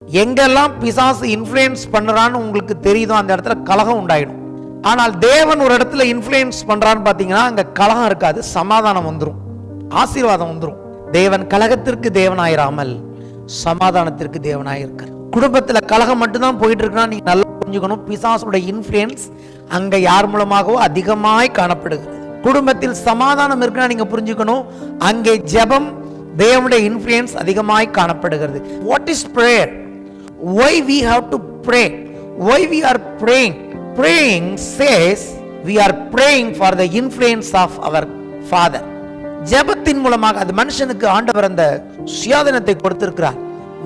எங்கெல்லாம் பிசாசு இன்ஃப்ளூயன்ஸ் பண்றான்னு உங்களுக்கு தெரியுதோ அந்த இடத்துல கலகம் உண்டாயிடும். ஆனால் தேவன் ஒரு இடத்துல இன்ஃப்ளூயன்ஸ் பண்றான்னு பாத்தீங்கன்னா அங்க கலகம் இருக்காது, சமாதானம் வந்துடும், ஆசீர்வாதம் வந்துடும். தேவன் கலகத்திற்கு தேவனாயிராமல் சமாதானத்திற்கு தேவனாயிருக்கார். குடும்பத்துல கலகம் மட்டும்தான் போயிட்டு இருக்குன்னா நீங்க நல்லா புரிஞ்சுக்கணும், பிசாசுடைய இன்ஃப்ளூயன்ஸ் அங்க யார் மூலமாகவோ அதிகமாய் காணப்படுகிறது. குடும்பத்தில் சமாதானம் இருக்குன்னா நீங்க புரிஞ்சுக்கணும், அங்கே ஜெபம் தேவனுடைய இன்ஃப்ளூயன்ஸ் அதிகமாய் காணப்படுகிறது. What is prayer? Why we have to pray? Why we are praying? Praying says we are praying for the influence of our Father. ஜெபத்தின் மூலமாக அது மனுஷனுக்கு ஆண்டவர் அந்த சுயாதீனத்தை கொடுத்திருக்கிறார்.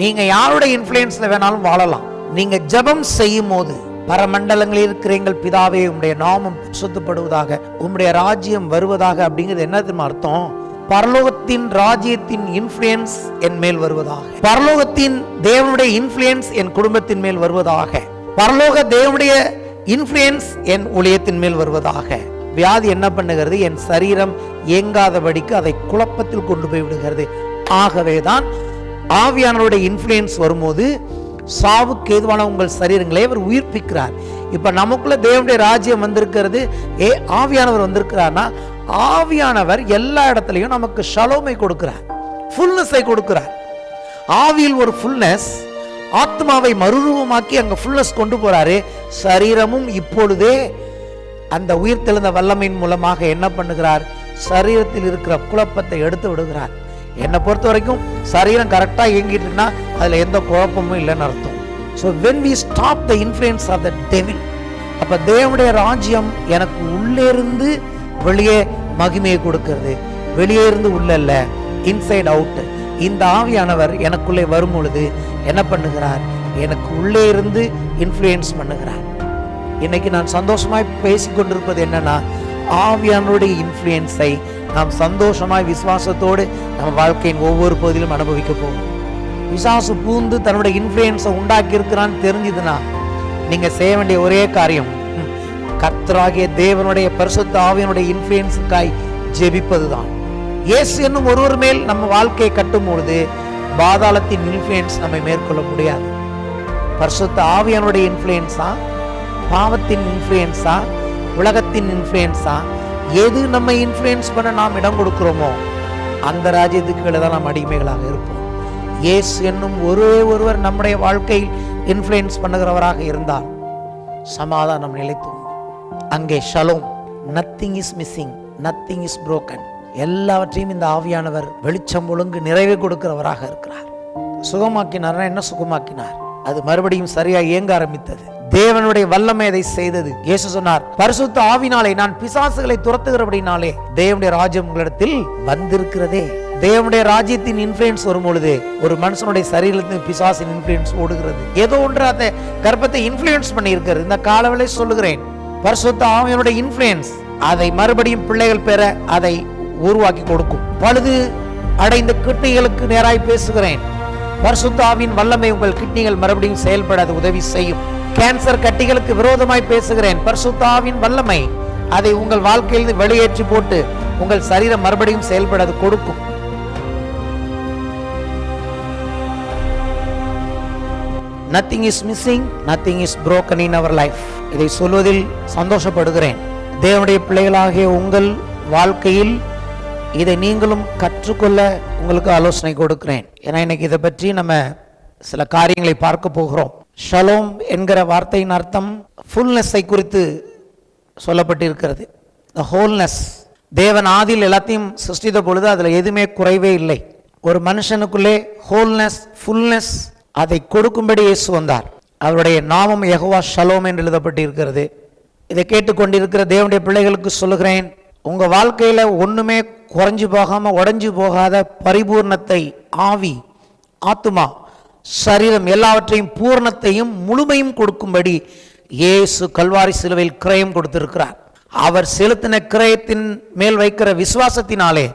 நீங்க யாருடைய இன்ஃப்ளூயன்ஸ்ல வேணாலும் வாழலாம். நீங்க ஜெபம் செய்யும் போது பரமண்டலங்களில் இருக்கிற எங்கள் பிதாவே உம்முடைய நாமம் பரிசுத்தப்படுவதாக, உம்முடைய ராஜ்யம் வருவதாக அப்படிங்கிறது என்ன அர்த்தம்? பரலோகத்தின் ராஜ்யத்தின் இன்ஃப்ளூயன்ஸ் என் மேல் வருவதாக, பரலோகத்தின் தேவனுடைய இன்ஃப்ளூயன்ஸ் என் குடும்பத்தின் மேல் வருவதாக, பரலோக தேவனுடைய இன்ஃப்ளூயன்ஸ் என் ஊழியத்தின் மேல் வருவதாக. வியாதி என்ன பண்ணுகிறது? என் சரீரம் இயங்காதபடிக்கு அதை குழப்பத்தில் கொண்டு போய் விடுகிறது. ஆகவேதான் ஆவியானவருடைய இன்ஃப்ளூயன்ஸ் வரும்போது சாவுக்கு ஏதுவான உங்கள் சரீரங்களை அவர் உயிர்ப்பிக்கிறார். இப்ப நமக்குள்ள தேவனுடைய ராஜ்யம் வந்திருக்கிறது. ஆவியானவர் வந்திருக்கிறார்னா ஆவியானவர் எல்லா இடத்துலையும் நமக்கு ஷலோமை கொடுக்கிறார், ஃபுல்னஸை கொடுக்கிறார். ஆவியில் ஒரு ஃபுல்னஸ், ஆத்மாவை மறுரூபமாக்கி அங்க ஃபுல்னஸ் கொண்டு போறாரு. சரீரமும் இப்பொழுதே அந்த உயிர்த்தெழுந்த வல்லமையின் மூலமாக என்ன பண்ணுகிறார்? சரீரத்தில் இருக்கிற குழப்பத்தை எடுத்து விடுகிறார். என்னை பொறுத்த வரைக்கும் சரீரம் கரெக்டா இயங்கிட்டு இருக்குன்னா அதுல எந்த குழப்பமும் இல்லைன்னு அர்த்தம். So when we stop the influence of the devil, அப்ப தேவனுடைய ராஜ்யம் எனக்கு உள்ளே இருந்து வெளியே மகிமையை கொடுக்கிறது. வெளியே இருந்து உள்ள இல்ல, இன்சைட் அவுட். இந்த ஆவியானவர் எனக்குள்ளே வரும் பொழுது என்ன பண்ணுகிறார்? எனக்கு உள்ளே இருந்து இன்ஃப்ளூயன்ஸ் பண்ணுகிறார். இன்னைக்கு நான் சந்தோஷமாய் பேசிக்கொண்டிருப்பது என்னன்னா, ஆவியானவருடைய இன்ஃப்ளூயன்ஸை நாம் சந்தோஷமாய் விசுவாசத்தோடு நம்ம வாழ்க்கையின் ஒவ்வொரு பகுதியிலும் அனுபவிக்க போகும். பிசாசு பூந்து தன்னுடைய இன்ஃப்ளூயன்ஸை உண்டாக்கி இருக்கிறான்னு தெரிஞ்சதுன்னா நீங்க செய்ய வேண்டிய ஒரே காரியம் கர்த்தராகிய தேவனுடைய பரிசுத்த ஆவியானுடைய இன்ஃப்ளூயன்ஸுக்காய் ஜெபிப்பதுதான். இயேசு என்னும் ஒருவர் மேல் நம்ம வாழ்க்கையை கட்டும் பொழுது பாதாளத்தின் இன்ஃப்ளூயன்ஸ் நம்மை மேற்கொள்ள முடியாது. பரிசுத்த ஆவியானுடைய இன்ஃப்ளூயன்ஸா, பாவத்தின் இன்ஃப்ளூயன்ஸா, உலகத்தின் இன்ஃப்ளூயன்ஸா, எது நம்ம இன்ஃப்ளூயன்ஸ் பண்ண நாம் இடம் கொடுக்கிறோமோ அந்த ராஜ்யத்துக்கு தான் நாம் அடிமைகளாக இருப்போம். இயேசு என்னும் ஒருவர் நம்முடைய வாழ்க்கையில் இன்ஃப்ளூயன்ஸ் பண்ணுகிறவராக இருந்தால் சமாதானம் நிலைத்து அங்கே shalom. Nothing is missing, nothing is broken. எல்லாவற்றையும் இந்த ஆவியானவர் வெளிச்சம் ஒழுங்கு நிறைவே கொடுக்கிறவராக இருக்கிறார். சுகமாக்கினார். என்ன சுகமாக்கினார்? அது மறுபடியும் சரியா இயங்க ஆரம்பித்தது. தேவனுடைய வல்லமை அதை செய்தது. இயேசு சொன்னார், பரிசுத்த ஆவினாலே நான் பிசாசுகளை துரத்துகிறபடினாலே தேவனுடைய ராஜ்யம் உங்களிடத்தில் வந்திருக்கிறதே. தேவனுடைய ராஜ்யத்தின் இன்ஃப்ளூயன்ஸ் வரும் பொழுது ஒரு மனுஷனுடைய சரீரத்தின் பிசாசின் இன்ஃப்ளூயன்ஸ் ஓடுகிறது. ஏதோ ஒன்று அந்த கர்ப்பத்தை இன்ஃப்ளூயன்ஸ் பண்ணி இருக்கிறது. இந்த காலவெளி சொல்லுகிறேன், பரிசுத்த ஆவியானுடைய இன்ஃப்ளூயன்ஸ் அதை மறுபடியும் பிள்ளைகள் பெற அதை உருவாக்கி கொடுக்கும். பழுது அடைந்த கிட்னிகளுக்கு நேராய் பேசுகிறேன். பரிசுத்த ஆவியின் வல்லமை உங்கள் கிட்னிகள் மறுபடியும் செயல்பட அது உதவி செய்யும். கேன்சர் கட்டிகளுக்கு விரோதமாய் பேசுகிறேன். பரிசுத்த ஆவியின் வல்லமை அதை உங்கள் வாழ்க்கையில் வெளியேற்றி போட்டு உங்கள் சரீரம் மறுபடியும் செயல்பட அது கொடுக்கும். Nothing is missing, nothing is broken in our life. இதை சொல்வதில் சந்தோஷப்படுகிறேன். தேவனுடைய பிள்ளைகளாகிய உங்கள் வாழ்க்கையில் இதை நீங்களும் கற்றுக்கொள்ள உங்களுக்கு ஆலோசனை கொடுக்கிறேன். ஏன்னா இன்னைக்கு இதை பற்றி நம்ம சில காரியங்களை பார்க்க போகிறோம். ஷலோம் என்கிற வார்த்தையின் அர்த்தம் ஃபுல்னஸை குறித்து சொல்லப்பட்டிருக்கிறது. the wholeness. தேவன் ஆதியில் எல்லாத்தையும் சிருஷ்டித்த பொழுது அதுல எதுவுமே குறைவே இல்லை. ஒரு மனுஷனுக்குள்ளே ஹோல்னஸ், ஃபுல்னஸ் அதை கொடுக்கும்படி இயேசு வந்தார். அவருடைய நாமம் யெகோவா ஷலோம் என்று எழுதப்பட்டிருக்கிறது. இதை கேட்டுக்கொண்டிருக்கிற தேவனுடைய பிள்ளைகளுக்கு சொல்லுகிறேன், உங்க வாழ்க்கையில ஒண்ணுமே குறைஞ்சு போகாம உடைஞ்சு போகாத பரிபூர்ணத்தை, ஆவி, ஆத்துமா, சரீரம் எல்லாவற்றையும் பூர்ணத்தையும் முழுமையும் கொடுக்கும்படி இயேசு கல்வாரி சிலுவையில் கிரயம் கொடுத்திருக்கிறார். அவர் செலுத்தின கிரயத்தின் மேல் வைக்கிற விசுவாசத்தினாலே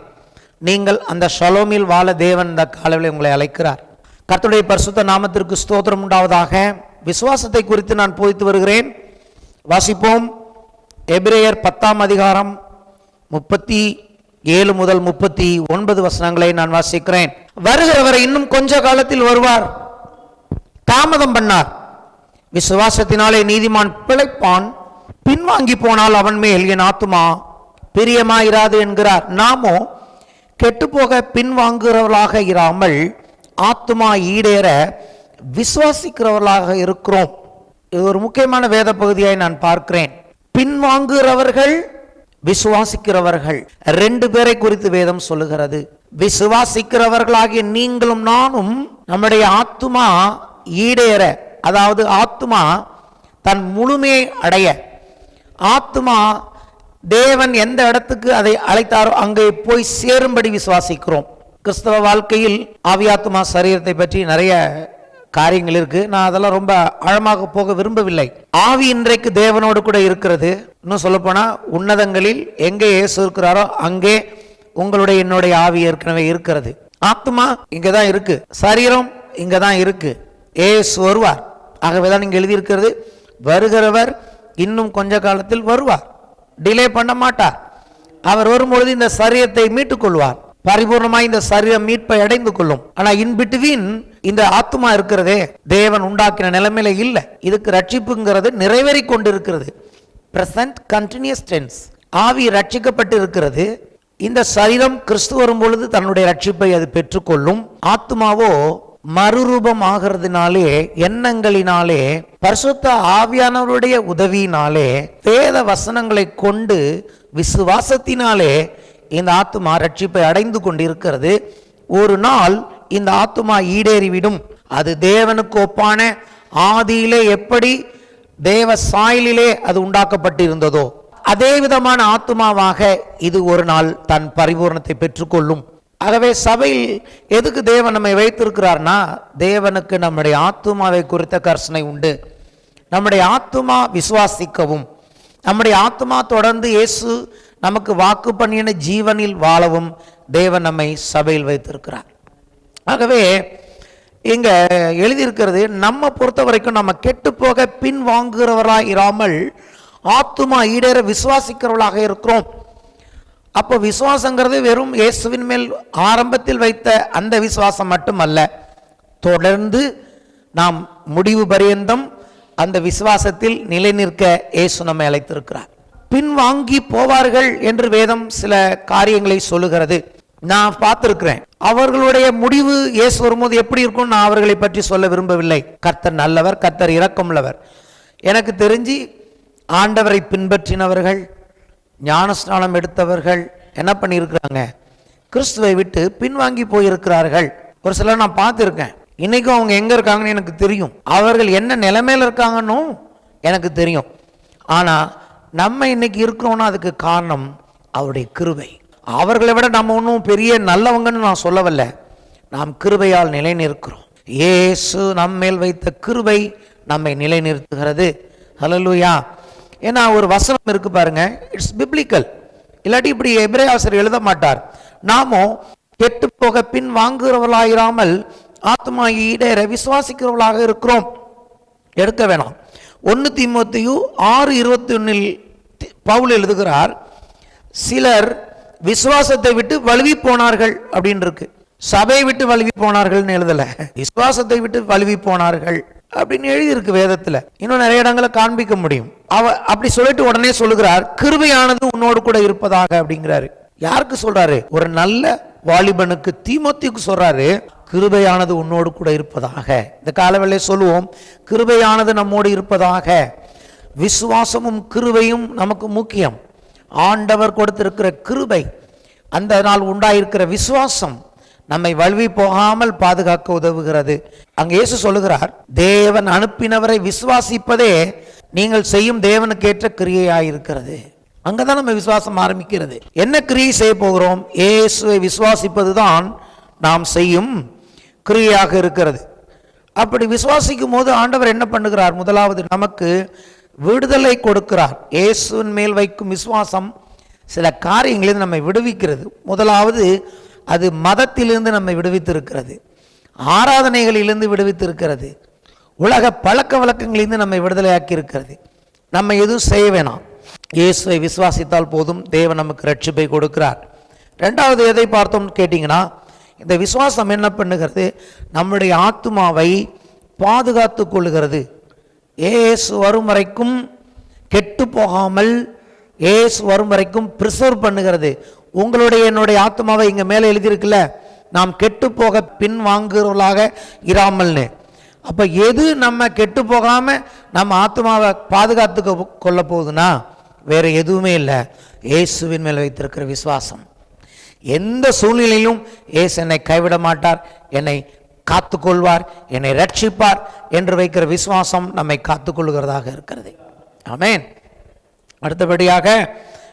நீங்கள் அந்த ஷலோமில் வாழ தேவன் இந்த காலையில் உங்களை அழைக்கிறார். கர்த்தருடைய பரிசுத்த நாமத்திற்கு ஸ்தோத்திரம் உண்டாவதாக. விசுவாசத்தை குறித்து நான் போதித்து வருகிறேன். வாசிப்போம். எபிரேயர் 10ஆம் அதிகாரம் 37 முதல் 39 வசனங்களை நான் வாசிக்கிறேன். வருகிறவரை இன்னும் கொஞ்ச காலத்தில் வருவார், தாமதம் பண்ணார். விசுவாசத்தினாலே நீதிமான் பிழைப்பான், பின்வாங்கி போனால் அவன் மேல் என் ஆத்துமா பிரியமாயிராது என்கிறார். நாமோ கெட்டுப்போக பின்வாங்குகிறவர்களாக இராமல் ஆத்துமா ஈடேற விசுவாசிக்கிறவர்களாக இருக்கிறோம். இது ஒரு முக்கியமான வேத பகுதியாய் நான் பார்க்கிறேன். பின்வாங்குகிறவர்கள், விசுவாசிக்கிறவர்கள், ரெண்டு பேரை குறித்து வேதம் சொல்லுகிறது. விசுவாசிக்கிறவர்களாகிய நீங்களும் நானும் நம்முடைய ஆத்துமா ஈடேற, அதாவது ஆத்துமா தன் முழுமையை அடைய, ஆத்துமா தேவன் எந்த இடத்துக்கு அதை அழைத்தாரோ அங்கே போய் சேரும்படி விசுவாசிக்கிறோம். கிறிஸ்தவ வாழ்க்கையில் ஆவியாத்துமா சரீரத்தை பற்றி நிறைய காரியங்கள் இருக்கு. நான் அதெல்லாம் ரொம்ப ஆழமாக போக விரும்பவில்லை. ஆவி இன்றைக்கு தேவனோடு கூட இருக்கிறது. இன்னும் சொல்ல போனா உன்னதங்களில் எங்கே இயேசு இருக்கிறாரோ அங்கே உங்களுடைய என்னுடைய ஆவி ஏற்கனவே இருக்கிறது. ஆத்மா இங்கதான் இருக்கு, சரீரம் இங்கதான் இருக்கு. இயேசு வருவார். ஆகவேதான் இங்க எழுதி இருக்கிறது, வருகிறவர் இன்னும் கொஞ்ச காலத்தில் வருவார், டிலே பண்ண மாட்டார். அவர் வரும்பொழுது இந்த சரீரத்தை மீட்டுக் கொள்வார், பரிபூர்ணமாய் இந்த சரீரம் மீட்பை அடைந்து கொள்ளும். ஆனா இன் பிட்வீன் இந்த ஆத்மா இருக்கிறதே தேவன் உண்டாக்கின நிலைமையில இல்லை. இதுக்கு ரட்சிப்புங்கிறது நிறைவேறி கொண்டிருக்கிறது. Present continuous tense. ஆவி ரட்சிக்கப்பட்டு இருக்கிறது. இந்த சரீரம் கிறிஸ்து வரும் பொழுது தன்னுடைய ரட்சிப்பை அது பெற்றுக்கொள்ளும். ஆத்மாவோ மறுரூபம் ஆகிறதுனாலே, எண்ணங்களினாலே, பரிசுத்த ஆவியானவருடைய உதவியினாலே, வேத வசனங்களை கொண்டு விசுவாசத்தினாலே இந்த ஆத்துமா ரட்சிப்பை அடைந்து கொண்டிருக்கிறது. ஒரு நாள் இந்த ஆத்துமா ஈடேறிவிடும். அது தேவனுக்கு ஒப்பான ஆதியிலே எப்படி தேவ சாயலிலே அது உண்டாக்கப்பட்டிருந்ததோ அதே விதமான ஆத்துமாவாக இது ஒரு நாள் தன் பரிபூர்ணத்தை பெற்றுக்கொள்ளும். ஆகவே சபையில் எதுக்கு தேவன் நம்மை வைத்திருக்கிறார்னா, தேவனுக்கு நம்முடைய ஆத்துமாவை குறித்த கர்சனை உண்டு. நம்முடைய ஆத்துமா விசுவாசிக்கவும், நம்முடைய ஆத்துமா தொடர்ந்து இயேசு நமக்கு வாக்கு பண்ணின ஜீவனில் வாழவும் தேவன் நம்மை சபையில் வைத்திருக்கிறார். ஆகவே இங்க எழுதியிருக்கிறது, நம்ம பொறுத்த வரைக்கும் நம்ம கெட்டு போக பின் வாங்குகிறவராக இராமல் ஆத்துமா ஈடேற விசுவாசிக்கிறவர்களாக இருக்கிறோம். அப்போ விசுவாசங்கிறது வெறும் இயேசுவின் மேல் ஆரம்பத்தில் வைத்த அந்த விசுவாசம் மட்டுமல்ல, தொடர்ந்து நாம் முடிவு பரியந்தம் அந்த விசுவாசத்தில் நிலை நிற்க இயேசு நம்மை அழைத்திருக்கிறார். பின்வாங்கி போவார்கள் என்று வேதம் சில காரியங்களை சொல்லுகிறது. நான் பார்த்திருக்கிறேன். அவர்களுடைய முடிவு இயேசு வரும்போது எப்படி இருக்கும் நான் அவர்களை பற்றி சொல்ல விரும்பவில்லை. கர்த்தர் நல்லவர், கர்த்தர் இரக்கமுள்ளவர். எனக்கு தெரிஞ்சு ஆண்டவரை பின்பற்றினவர்கள், ஞானஸ்நானம் எடுத்தவர்கள் என்ன பண்ணியிருக்கிறாங்க, கிறிஸ்துவை விட்டு பின்வாங்கி போயிருக்கிறார்கள். ஒரு சிலர் நான் பார்த்துருக்கேன். இன்னைக்கும் அவங்க எங்க இருக்காங்கன்னு எனக்கு தெரியும், அவர்கள் என்ன நிலைமையில இருக்காங்கன்னு எனக்கு தெரியும். ஆனா நம்ம இன்னைக்கு இருக்கிறோம்னா அதுக்கு காரணம் அவருடைய கிருபை. அவர்களை விட நம்ம ஒன்றும் பெரிய நல்லவங்கன்னு நான் சொல்லவில்லை. நாம் கிருபையால் நிலை நிற்கிறோம். இயேசு நம்மேல் வைத்த கிருபை நம்மை நிலை நிறுத்துகிறது. ஹல்லேலூயா. ஏன்னா ஒரு வசனம் இருக்கு பாருங்க, இட்ஸ் பிப்ளிக்கல். இல்லாட்டி இப்படி எபிரேய ஆசிரியர் எழுத மாட்டார். நாமோ கெட்டு போக பின் வாங்குகிறவர்களாயிராமல் ஆத்மா ஈடேற விசுவாசிக்கிறவர்களாக இருக்கிறோம். எடுக்க வேணாம். 1 தீமோத்தேயு 6:21 பவுல் எழுதுகிறார், சிலர் விசுவாசத்தை விட்டு வழுவி போனார்கள் அப்படின்னு இருக்கு. சபையை விட்டு வழுவி போனார்கள் எழுதல, விசுவாசத்தை விட்டு வழுவி போனார்கள் அப்படின்னு எழுதியிருக்கு வேதத்துல. இன்னும் நிறைய இடங்களை காண்பிக்க முடியும். அப்படி சொல்லிட்டு உடனே சொல்லுகிறார், கிருபையானது உன்னோடு கூட இருப்பதாக அப்படிங்கிறாரு. யாருக்கு சொல்றாரு? ஒரு நல்ல வாலிபனுக்கு, தீமோத்தேயுக்கு சொல்றாரு, கிருபையானது உன்னோடு கூட இருப்பதாக. இந்த காலவேளை சொல்லுவோம், கிருபையானது நம்மோடு இருப்பதாக. விசுவாசமும் கிருபையும் நமக்கு முக்கியம். ஆண்டவர் கொடுத்திருக்கிற கிருபை, அந்த நாள் உண்டாயிருக்கிற விசுவாசம் நம்மை வழுவி போகாமல் பாதுகாக்க உதவுகிறது. அங்க இயேசு சொல்லுகிறார், தேவன் அனுப்பினவரை விசுவாசிப்பதே நீங்கள் செய்யும் தேவனுக்கு ஏற்ற கிரியையாயிருக்கிறது. அங்கதான் நம்ம விசுவாசம் ஆரம்பிக்கிறது. என்ன கிரியை செய்ய போகிறோம்? இயேசுவை விசுவாசிப்பதுதான் நாம் செய்யும் கிரியையாக இருக்கிறது. அப்படி விசுவாசிக்கும் போது ஆண்டவர் என்ன பண்ணுகிறார்? முதலாவது நமக்கு விடுதலை கொடுக்கிறார். இயேசுவின் மேல் வைக்கும் விசுவாசம் சில காரியங்களில் நம்மை விடுவிக்கிறது. முதலாவது அது மதத்திலிருந்து நம்மை விடுவித்திருக்கிறது, ஆராதனைகளிலிருந்து விடுவித்திருக்கிறது, உலக பழக்க வழக்கங்களிலிருந்து நம்மை விடுதலையாக்கி இருக்கிறது. நம்ம எதுவும் செய்ய வேணாம், இயேசுவை விசுவாசித்தால் போதும், தேவன் நமக்கு ரட்சிப்பை கொடுக்கிறார். ரெண்டாவது எதை பார்த்தோம் கேட்டிங்கன்னா, இந்த விசுவாசம் என்ன பண்ணுகிறது? நம்முடைய ஆத்துமாவை பாதுகாத்து கொள்ளுகிறது. இயேசு வரும் வரைக்கும் கெட்டு போகாமல், இயேசு வரும் வரைக்கும் பிரிசர்வ் பண்ணுகிறது. உங்களுடைய என்னுடைய ஆத்மாவை இங்க மேலே எழுதியிருக்குல்ல, நாம் கெட்டு போக பின் வாங்குறவர்களாக இராமல்னு. அப்ப எது நம்ம கெட்டு போகாம நம்ம ஆத்மாவை பாதுகாத்து கொள்ள போகுதுன்னா வேற எதுவுமே இல்லை, இயேசுவின் மேல் வைத்திருக்கிற விசுவாசம். எந்த சூழ்நிலையிலும் இயேசு என்னை கைவிட மாட்டார், என்னை காத்துக்கொள்வார், என்னை ரட்சிப்பார் என்று வைக்கிற விசுவாசம் நம்மை காத்துக்கொள்கிறதாக இருக்கிறது. ஆமென். அடுத்தபடியாக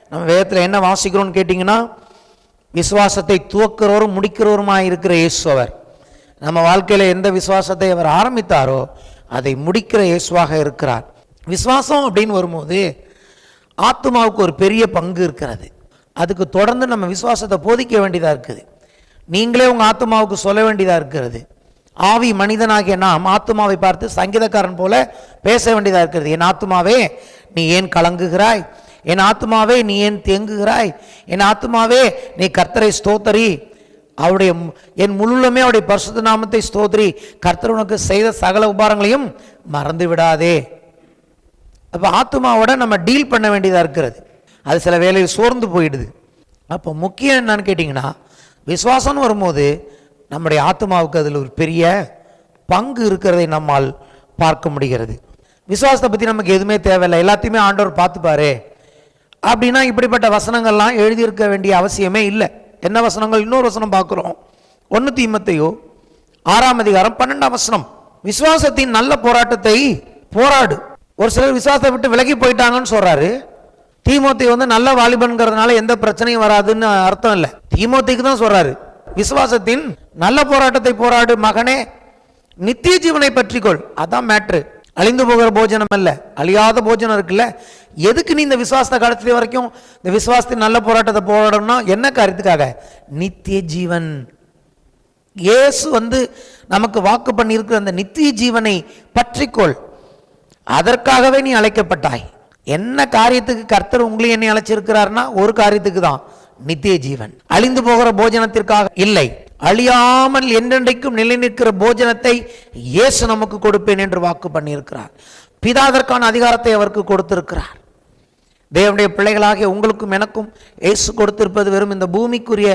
நம்ம வேதத்தில் என்ன வாசிக்கிறோம்னு கேட்டிங்கன்னா, விசுவாசத்தை துவக்கிறவரும் முடிக்கிறவருமாய் இருக்கிற இயேசு அவர். நம்ம வாழ்க்கையில் எந்த விசுவாசத்தை அவர் ஆரம்பித்தாரோ அதை முடிக்கிற இயேசுவாக இருக்கிறார். விசுவாசம் அப்படின்னு வரும்போது ஆத்மாவுக்கு ஒரு பெரிய பங்கு இருக்கிறது. அதுக்கு தொடர்ந்து நம்ம விசுவாசத்தை போதிக்க வேண்டியதாக இருக்குது. நீங்களே உங்கள் ஆத்மாவுக்கு சொல்ல வேண்டியதாக இருக்கிறது. ஆவி மனிதனாகிய நாம் ஆத்மாவை பார்த்து சங்கீதக்காரன் போல பேச வேண்டியதாக இருக்கிறது. என் ஆத்மாவே நீ ஏன் கலங்குகிறாய், என் ஆத்மாவே நீ ஏன் தேங்குகிறாய், என் ஆத்மாவே நீ கர்த்தரை ஸ்தோத்தரி, அவருடைய என் முழுமே அவருடைய பரிசுத்த நாமத்தை ஸ்தோத்திரி, கர்த்தர் உனக்கு செய்த சகல உபகாரங்களையும் மறந்து விடாதே. அப்போ ஆத்மாவோட நம்ம டீல் பண்ண வேண்டியதாக இருக்கிறது. அது சில வேலையில் சோர்ந்து போயிடுது. அப்போ முக்கியம் என்னன்னு கேட்டிங்கன்னா, விசுவாசம்னு வரும்போது நம்முடைய ஆத்மாவுக்கு அதில் ஒரு பெரிய பங்கு இருக்கிறதை நம்மால் பார்க்க முடிகிறது. விசுவாசத்தை பற்றி நமக்கு எதுவுமே தேவையில்லை, எல்லாத்தையுமே ஆண்டவர் பார்த்துப்பாரு அப்படின்னா இப்படிப்பட்ட வசனங்கள்லாம் எழுதியிருக்க வேண்டிய அவசியமே இல்லை. என்ன வசனங்கள்? இன்னொரு வசனம் பார்க்குறோம், 1 தீமோத்தேயு 6:12. விசுவாசத்தின் நல்ல போராட்டத்தை போராடு. ஒரு சிலர் விசுவாசத்தை விட்டு விலகி போயிட்டாங்கன்னு சொல்றாரு. தீமோத்தேயு நல்ல வாலிபன்கிறதுனால எந்த பிரச்சனையும் வராதுன்னு அர்த்தம் இல்லை. தீமோத்தேயுக்கு தான் சொல்றாரு, விசுவாசத்தின் நல்ல போராட்டத்தை போராடு மகனே, நித்திய ஜீவனை பற்றிக்கொள். அதான் மேட்ரு. அழிந்து போகிற போஜனம் அல்ல, அழியாத போஜனம் இருக்குல்ல. எதுக்கு நீ இந்த விசுவாசத்தை கடைசி வரைக்கும் இந்த விசுவாசத்தின் நல்ல போராட்டத்தை போராடணும்னா என்ன காரியத்துக்காக? நித்திய ஜீவன். இயேசு நமக்கு வாக்கு பண்ணி இருக்கிற அந்த நித்திய ஜீவனை பற்றிக்கொள். அதற்காகவே நீ அழைக்கப்பட்டாய். என்ன காரியத்துக்கு கர்த்தர் உங்களையும் என்னை அழைச்சிருக்கிறார்னா ஒரு காரியத்துக்கு தான், நித்திய ஜீவன். அழிந்து போகிற போஜனத்திற்காக இல்லை, அழியாமல் என்றென்றைக்கும் நிலை நிற்கிற போஜனத்தை இயேசு நமக்கு கொடுப்பேன் என்று வாக்கு பண்ணியிருக்கிறார். பிதா அதற்கான அதிகாரத்தை அவருக்கு கொடுத்திருக்கிறார். தேவனுடைய பிள்ளைகளாகிய உங்களுக்கும் எனக்கும் இயேசு கொடுத்திருப்பது வெறும் இந்த பூமிக்குரிய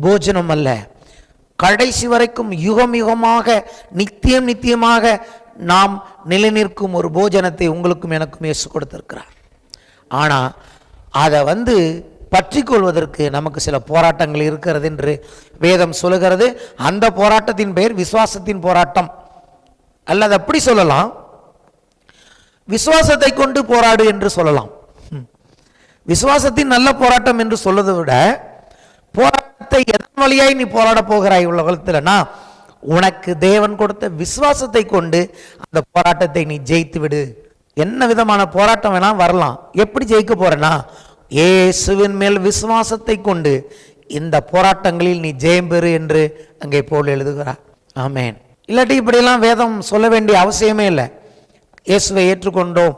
போஜனம் அல்ல, கடைசி வரைக்கும் யுகம் யுகமாக நித்தியம் நித்தியமாக நாம் நிலை நிற்கும் ஒரு போஜனத்தை உங்களுக்கும் எனக்கும் இயேசு கொடுத்திருக்கிறார். ஆனால் அதை பற்றி கொள்வதற்கு நமக்கு சில போராட்டங்கள் இருக்கிறது என்று வேதம் சொல்லுகிறது. அந்த போராட்டத்தின் பெயர் விசுவாசத்தின் போராட்டம். அல்லது அப்படி சொல்லலாம், விசுவாசத்தை கொண்டு போராடு என்று சொல்லலாம். விசுவாசத்தின் நல்ல போராட்டம் என்று சொல்வதை விட, போராட்டத்தை எதன் வழியாய் நீ போராட போகிறாய் உலகத்தில்னா, உனக்கு தேவன் கொடுத்த விசுவாசத்தை கொண்டு அந்த போராட்டத்தை நீ ஜெயித்து விடு. என்ன விதமான போராட்டம் வேணா வரலாம். எப்படி ஜெயிக்க போறேன்னா, இயேசுவின் மேல் விசுவாசத்தை கொண்டு இந்த போராட்டங்களில் நீ ஜெயம் பெறு என்று அங்கே போல் எழுதுகிறார். ஆமேன். இல்லாட்டி இப்படியெல்லாம் வேதம் சொல்ல வேண்டிய அவசியமே இல்லை. இயேசுவை ஏற்றுக்கொண்டோம்,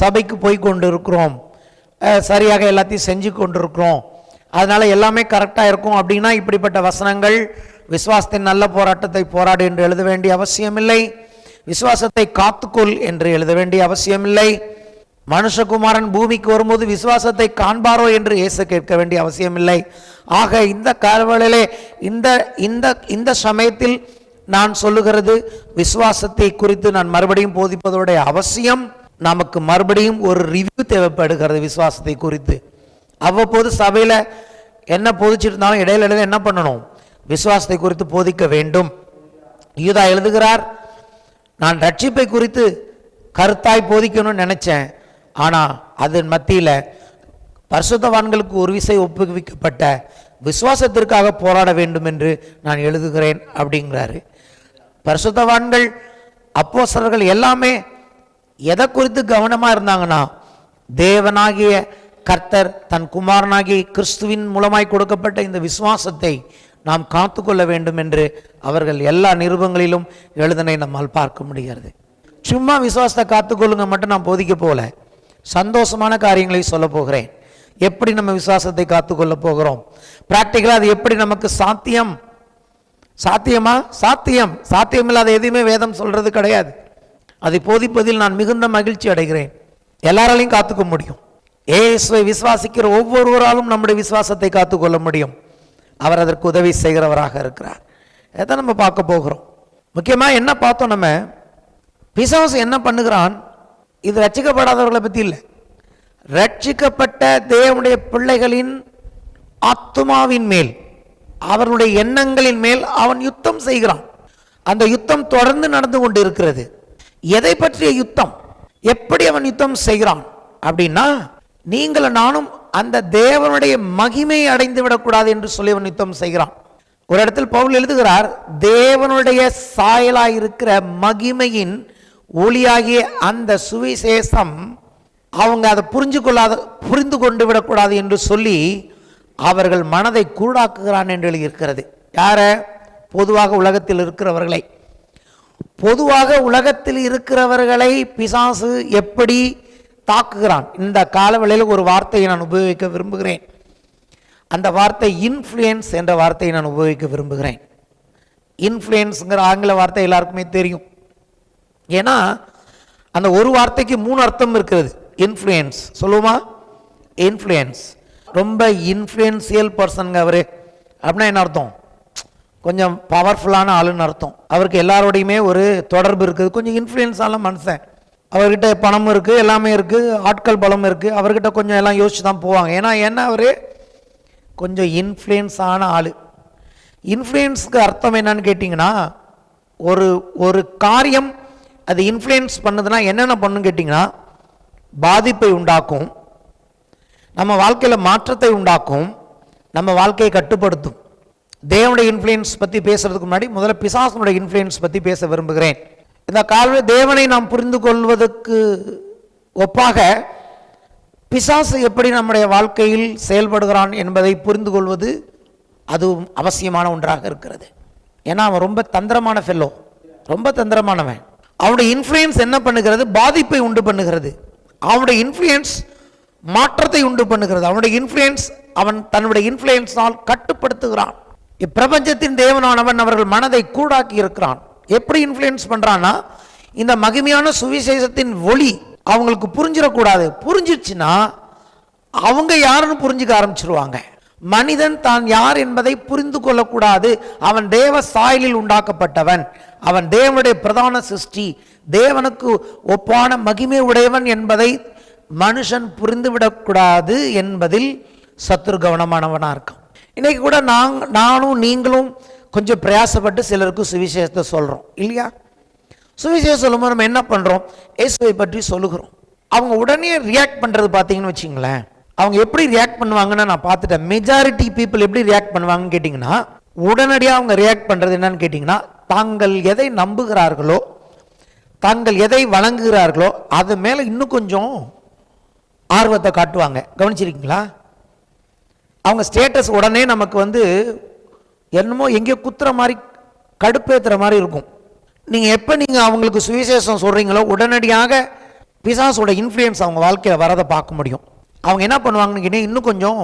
சபைக்கு போய் கொண்டு இருக்கிறோம், சரியாக எல்லாத்தையும் செஞ்சு கொண்டிருக்கிறோம், அதனால எல்லாமே கரெக்டாக இருக்கும் அப்படின்னா இப்படிப்பட்ட வசனங்கள் விசுவாசத்தின் நல்ல போராட்டத்தை போராடு என்று எழுத வேண்டிய அவசியமில்லை. விசுவாசத்தை காத்துக்கொள் என்று எழுத வேண்டிய அவசியமில்லை. மனுஷகுமாரன் பூமிக்கு வரும்போது விசுவாசத்தை காண்பாரோ என்று இயேசு கேட்க வேண்டிய அவசியமில்லை. ஆக இந்த காலவேளையிலே இந்த சமயத்தில் நான் சொல்லுகிறது, விசுவாசத்தை குறித்து நான் மறுபடியும் போதிப்பதோடைய அவசியம். நமக்கு மறுபடியும் ஒரு ரிவ்யூ தேவைப்படுகிறது விசுவாசத்தை குறித்து. அவ்வப்போது சபையில் என்ன போதிச்சுட்டு இருந்தாலும் இடையில என்ன பண்ணணும்? விசுவாசத்தை குறித்து போதிக்க வேண்டும். யூதா எழுதுகிறார், நான் ரட்சிப்பை குறித்து கருத்தாய் போதிக்கணும்னு நினைச்சேன், ஆனால் அதன் மத்தியில் பரிசுத்தவான்களுக்கு ஒரு விசை ஒப்புவிக்கப்பட்ட விசுவாசத்திற்காக போராட வேண்டும் என்று நான் எழுதுகிறேன் அப்படிங்கிறாரு. பரிசுத்தவான்கள் அப்போஸ்தலர்கள் எல்லாமே எதை குறித்து கவனமாக இருந்தாங்கன்னா, தேவனாகிய கர்த்தர் தன் குமாரனாகி கிறிஸ்துவின் மூலமாய் கொடுக்கப்பட்ட இந்த விசுவாசத்தை நாம் காத்துக்கொள்ள வேண்டும் என்று அவர்கள் எல்லா நிருபங்களிலும் எழுதனை நம்மால் பார்க்க முடிகிறது. சும்மா விசுவாசத்தை காத்துக்கொள்ளுங்க மட்டும் நான் போதிக்க போல, சந்தோஷமான காரியங்களை சொல்ல போகிறேன். எப்படி நம்ம விசுவாசத்தை காத்துக்கொள்ள போகிறோம், பிராக்டிக்கலாக அது எப்படி நமக்கு சாத்தியம் சாத்தியமா? சாத்தியம். சாத்தியமில்லாத எதையுமே வேதம் சொல்றது கிடையாது. அதை போதிப்பதில் நான் மிகுந்த மகிழ்ச்சி அடைகிறேன். எல்லாராலையும் காத்துக்க முடியும். இயேசுவை விசுவாசிக்கிற ஒவ்வொருவராலும் நம்முடைய விசுவாசத்தை காத்துக்கொள்ள முடியும். அவர் அதற்கு உதவி செய்கிறவராக இருக்கிறார். இதை நம்ம பார்க்க போகிறோம். முக்கியமாக என்ன பார்த்தோம், நம்ம பிசாசு என்ன பண்ணுகிறான், இது ரட்சிக்கப்படாதவர்களை பற்றி இல்லை, ரட்சிக்கப்பட்ட தேவனுடைய பிள்ளைகளின் ஆத்துமாவின் மேல், அவர்களுடைய எண்ணங்களின் மேல் அவன் யுத்தம் செய்கிறான். அந்த யுத்தம் தொடர்ந்து நடந்து கொண்டு இருக்கிறது. எதை பற்றிய யுத்தம்? எப்படி அவன் யுத்தம் செய்கிறான் அப்படின்னா, நீங்களும் நானும் அந்த தேவனுடைய மகிமையை அடைந்து விடக்கூடாது என்று சொல்லி அவன் யுத்தம் செய்கிறான். ஒரு இடத்தில் பவுல் எழுதுகிறார், தேவனுடைய சாயலாயிருக்கிற மகிமையின் ஒளியாகிய அந்த சுவிசேஷம் அவங்க அதை புரிந்து கொண்டு விடக்கூடாது என்று சொல்லி அவர்கள் மனதை கூடாக்குகிறான் என்று எழுதியிருக்கிறது. யார? பொதுவாக உலகத்தில் இருக்கிறவர்களை. பொதுவாக உலகத்தில் இருக்கிறவர்களை பிசாசு எப்படி தாக்குகிறான்? இந்த காலவெளியில் ஒரு வார்த்தையை நான் உபயோகிக்க விரும்புகிறேன். அந்த வார்த்தை இன்ஃப்ளூயன்ஸ் என்ற வார்த்தையை நான் உபயோகிக்க விரும்புகிறேன். இன்ஃப்ளூயன்ஸுங்கிற ஆங்கில வார்த்தை எல்லாருக்குமே தெரியும். ஏன்னா அந்த ஒரு வார்த்தைக்கு 3 அர்த்தம் இருக்கிறது. இன்ஃப்ளூயன்ஸ் சொல்லுவோமா? இன்ஃப்ளூயன்ஸ், ரொம்ப இன்ஃப்ளூயன்சியல் பர்சனுங்க அவரு அப்படின்னா என்ன அர்த்தம்? கொஞ்சம் பவர்ஃபுல்லான ஆளுன்னு அர்த்தம். அவருக்கு எல்லாரோடையுமே ஒரு தொடர்பு இருக்குது, கொஞ்சம் இன்ஃப்ளூயன்ஸான மனுஷன். அவர்கிட்ட பணமும் இருக்குது, எல்லாமே இருக்குது, ஆட்கள் பலம் இருக்குது. அவர்கிட்ட கொஞ்சம் எல்லாம் யோசிச்சு தான் போவாங்க. ஏன்னா அவர் கொஞ்சம் இன்ஃப்ளூயன்ஸ் ஆன ஆள். இன்ஃப்ளூயன்ஸுக்கு அர்த்தம் என்னன்னு கேட்டிங்கன்னா, ஒரு காரியம் அது இன்ஃப்ளூயன்ஸ் பண்ணுதுன்னா என்னென்ன பண்ணுன்னு கேட்டிங்கன்னா, பாதிப்பை உண்டாக்கும், நம்ம வாழ்க்கையில் மாற்றத்தை உண்டாக்கும், நம்ம வாழ்க்கையை கட்டுப்படுத்தும். தேவனுடைய இன்ஃப்ளூயன்ஸ் பற்றி பேசுறதுக்கு முன்னாடி முதல்ல பிசாசனுடைய இன்ஃப்ளூயன்ஸ் பற்றி பேச விரும்புகிறேன். இந்த காலையில் தேவனை நாம் புரிந்து கொள்வதற்கு ஒப்பாக பிசாசு எப்படி நம்முடைய வாழ்க்கையில் செயல்படுகிறான் என்பதை புரிந்து கொள்வது அதுவும் அவசியமான ஒன்றாக இருக்கிறது. ஏன்னா அவன் ரொம்ப தந்திரமான ஃபெல்லோ, ரொம்ப தந்திரமானவன். அவனுடைய இன்ஃப்ளூயன்ஸ் என்ன பண்ணுகிறது? பாதிப்பை உண்டு பண்ணுகிறது. அவனுடைய இன்ஃப்ளூயன்ஸ் மாற்றத்தை உண்டு பண்ணுகிறது. அவனுடைய இன்ஃப்ளூயன்ஸ் அவன் தன்னுடைய இன்ஃப்ளூயன்ஸால் கட்டுப்படுத்துகிறான். இப்பிரபஞ்சத்தின் தேவனானவன் அவர்கள் மனதை கூடாக்கி இருக்கிறான். எப்படி இன்ஃப்ளூயன்ஸ் பண்றான்னா, இந்த மகிமையான சுவிசேஷத்தின் ஒளி அவங்களுக்கு புரிஞ்சிடக்கூடாது. புரிஞ்சிச்சுன்னா அவங்க யாருன்னு புரிஞ்சுக்க ஆரம்பிச்சிருவாங்க. மனிதன் தான் யார் என்பதை புரிந்து கொள்ளக்கூடாது. அவன் தேவ சாயலில் உண்டாக்கப்பட்டவன், அவன் தேவனுடைய பிரதான சிருஷ்டி, தேவனுக்கு ஒப்பான மகிமை உடையவன் என்பதை மனுஷன் புரிந்துவிடக்கூடாது என்பதில் சத்துரு கவனமானவனா இருக்கான். இன்னைக்கு கூட நானும் நீங்களும் கொஞ்சம் பிரயாசப்பட்டு சிலருக்கு சுவிசேஷத்தை சொல்றோம் இல்லையா? சுவிசேஷம் சொல்லும்போது நம்ம என்ன பண்றோம்? இயேசுவை பற்றி சொல்லுகிறோம். அவங்க உடனே ரியாக்ட் பண்றது பார்த்தீங்கன்னு வச்சுங்களேன், அவங்க எப்படி ரியாக்ட் பண்ணுவாங்கன்னு நான் பார்த்துட்டேன். மெஜாரிட்டி பீப்புள் எப்படி ரியாக்ட் பண்ணுவாங்கன்னு கேட்டிங்கன்னா, உடனடியாக அவங்க ரியாக்ட் பண்ணுறது என்னன்னு கேட்டிங்கன்னா, தாங்கள் எதை நம்புகிறார்களோ, தாங்கள் எதை வழங்குகிறார்களோ அது மேலே இன்னும் கொஞ்சம் ஆர்வத்தை காட்டுவாங்க. கவனிச்சிருக்கீங்களா? அவங்க ஸ்டேட்டஸ் உடனே நமக்கு என்னமோ எங்கேயோ குத்துற மாதிரி, கடுப்பேற்றுற மாதிரி இருக்கும். நீங்கள் அவங்களுக்கு சுவிசேஷம் சொல்கிறீங்களோ, உடனடியாக பிசாசோட இன்ஃப்ளூயன்ஸ் அவங்க வாழ்க்கையில் வரதை பார்க்க முடியும். அவங்க என்ன பண்ணுவாங்கன்னு கேட்டீங்கன்னா, இன்னும் கொஞ்சம்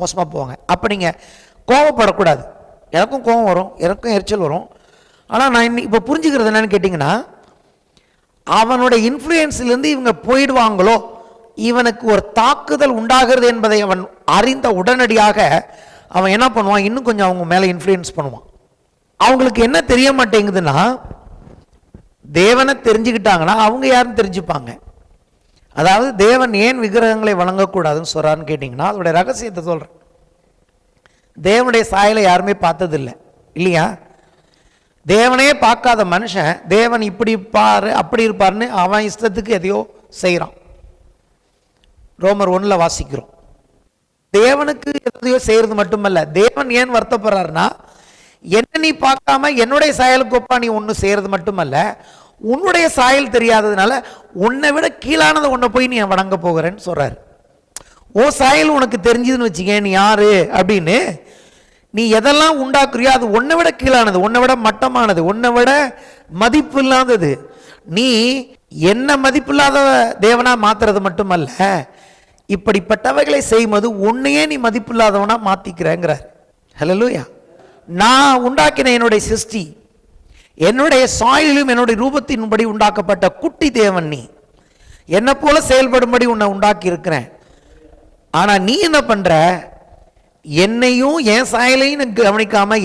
மோசமாக போவாங்க. அப்போ நீங்கள் கோவப்படக்கூடாது. எனக்கும் கோவம் வரும், எனக்கும் எரிச்சல் வரும். ஆனால் நான் இப்போ புரிஞ்சுக்கிறது என்னன்னு கேட்டிங்கன்னா, அவனோட இன்ஃப்ளூயன்ஸ்லேருந்து இவங்க போயிடுவாங்களோ, இவனுக்கு ஒரு தாக்குதல் உண்டாகிறது என்பதை அவன் அறிந்த உடனடியாக அவன் என்ன பண்ணுவான்? இன்னும் கொஞ்சம் அவங்க மேலே இன்ஃப்ளூயன்ஸ் பண்ணுவான். அவங்களுக்கு என்ன தெரிய மாட்டேங்குதுன்னா, தேவனை தெரிஞ்சுக்கிட்டாங்கன்னா அவங்க யாருன்னு தெரிஞ்சுப்பாங்க. அதாவது தேவன் ஏன் விக்கிரகங்களை வழங்கக்கூடாதுன்னு சொல்றான்னு கேட்டிங்கன்னா, அதோடைய ரகசியத்தை சொல்கிறேன். தேவனுடைய சாயலை யாருமே பார்த்ததில்லை இல்லையா? தேவனே பார்க்காத மனுஷன் தேவன் இப்படி இருப்பார் அப்படி இருப்பார்னு அவன் இஷ்டத்துக்கு எதையோ செய்கிறான். ரோமர் 1 வாசிக்கிறோம். தேவனுக்கு எதையோ செய்யறது மட்டுமல்ல, தேவன் ஏன் வருத்தப்படுறாருன்னா, என்ன நீ பார்க்காம என்னுடைய சாயலுக்கு ஒப்பா நீ ஒன்று செய்யறது மட்டுமல்ல, உன்னுடைய சாயல் தெரியாததுனால உன்னை விட கீழானதை உன்னை போய் நீ வணங்க போகிறேன்னு சொல்றாரு. ஓ சாயல் உனக்கு தெரிஞ்சதுன்னு வச்சுக்க, நீ யாரு அப்படின்னு, நீ எதெல்லாம் உண்டாக்குறியோ அது உன்னை விட கீழானது, உன்னை விட மட்டமானது, உன்னை விட மதிப்பு இல்லாதது. நீ என்ன மதிப்பில்லாத தேவனா மாத்துறது மட்டுமல்ல, இப்படிப்பட்டவைகளை செய்யும்போது உன்னையே நீ மதிப்பில்லாதவனா மாத்திக்கிறேங்கிறார். ஹல்லேலூயா. நான் உண்டாக்கின என்னுடைய சிருஷ்டி, என்னுடைய சாயலிலும் என்னுடைய ரூபத்தின்படி உண்டாக்கப்பட்ட குட்டி தேவன் நீ. என்ன போல செயல்படும்படி உன்னை உண்டாக்கி இருக்கிறேன். ஆனா நீ என்ன பண்ற, என்னையும் என் சாயலையும் கவனிக்காம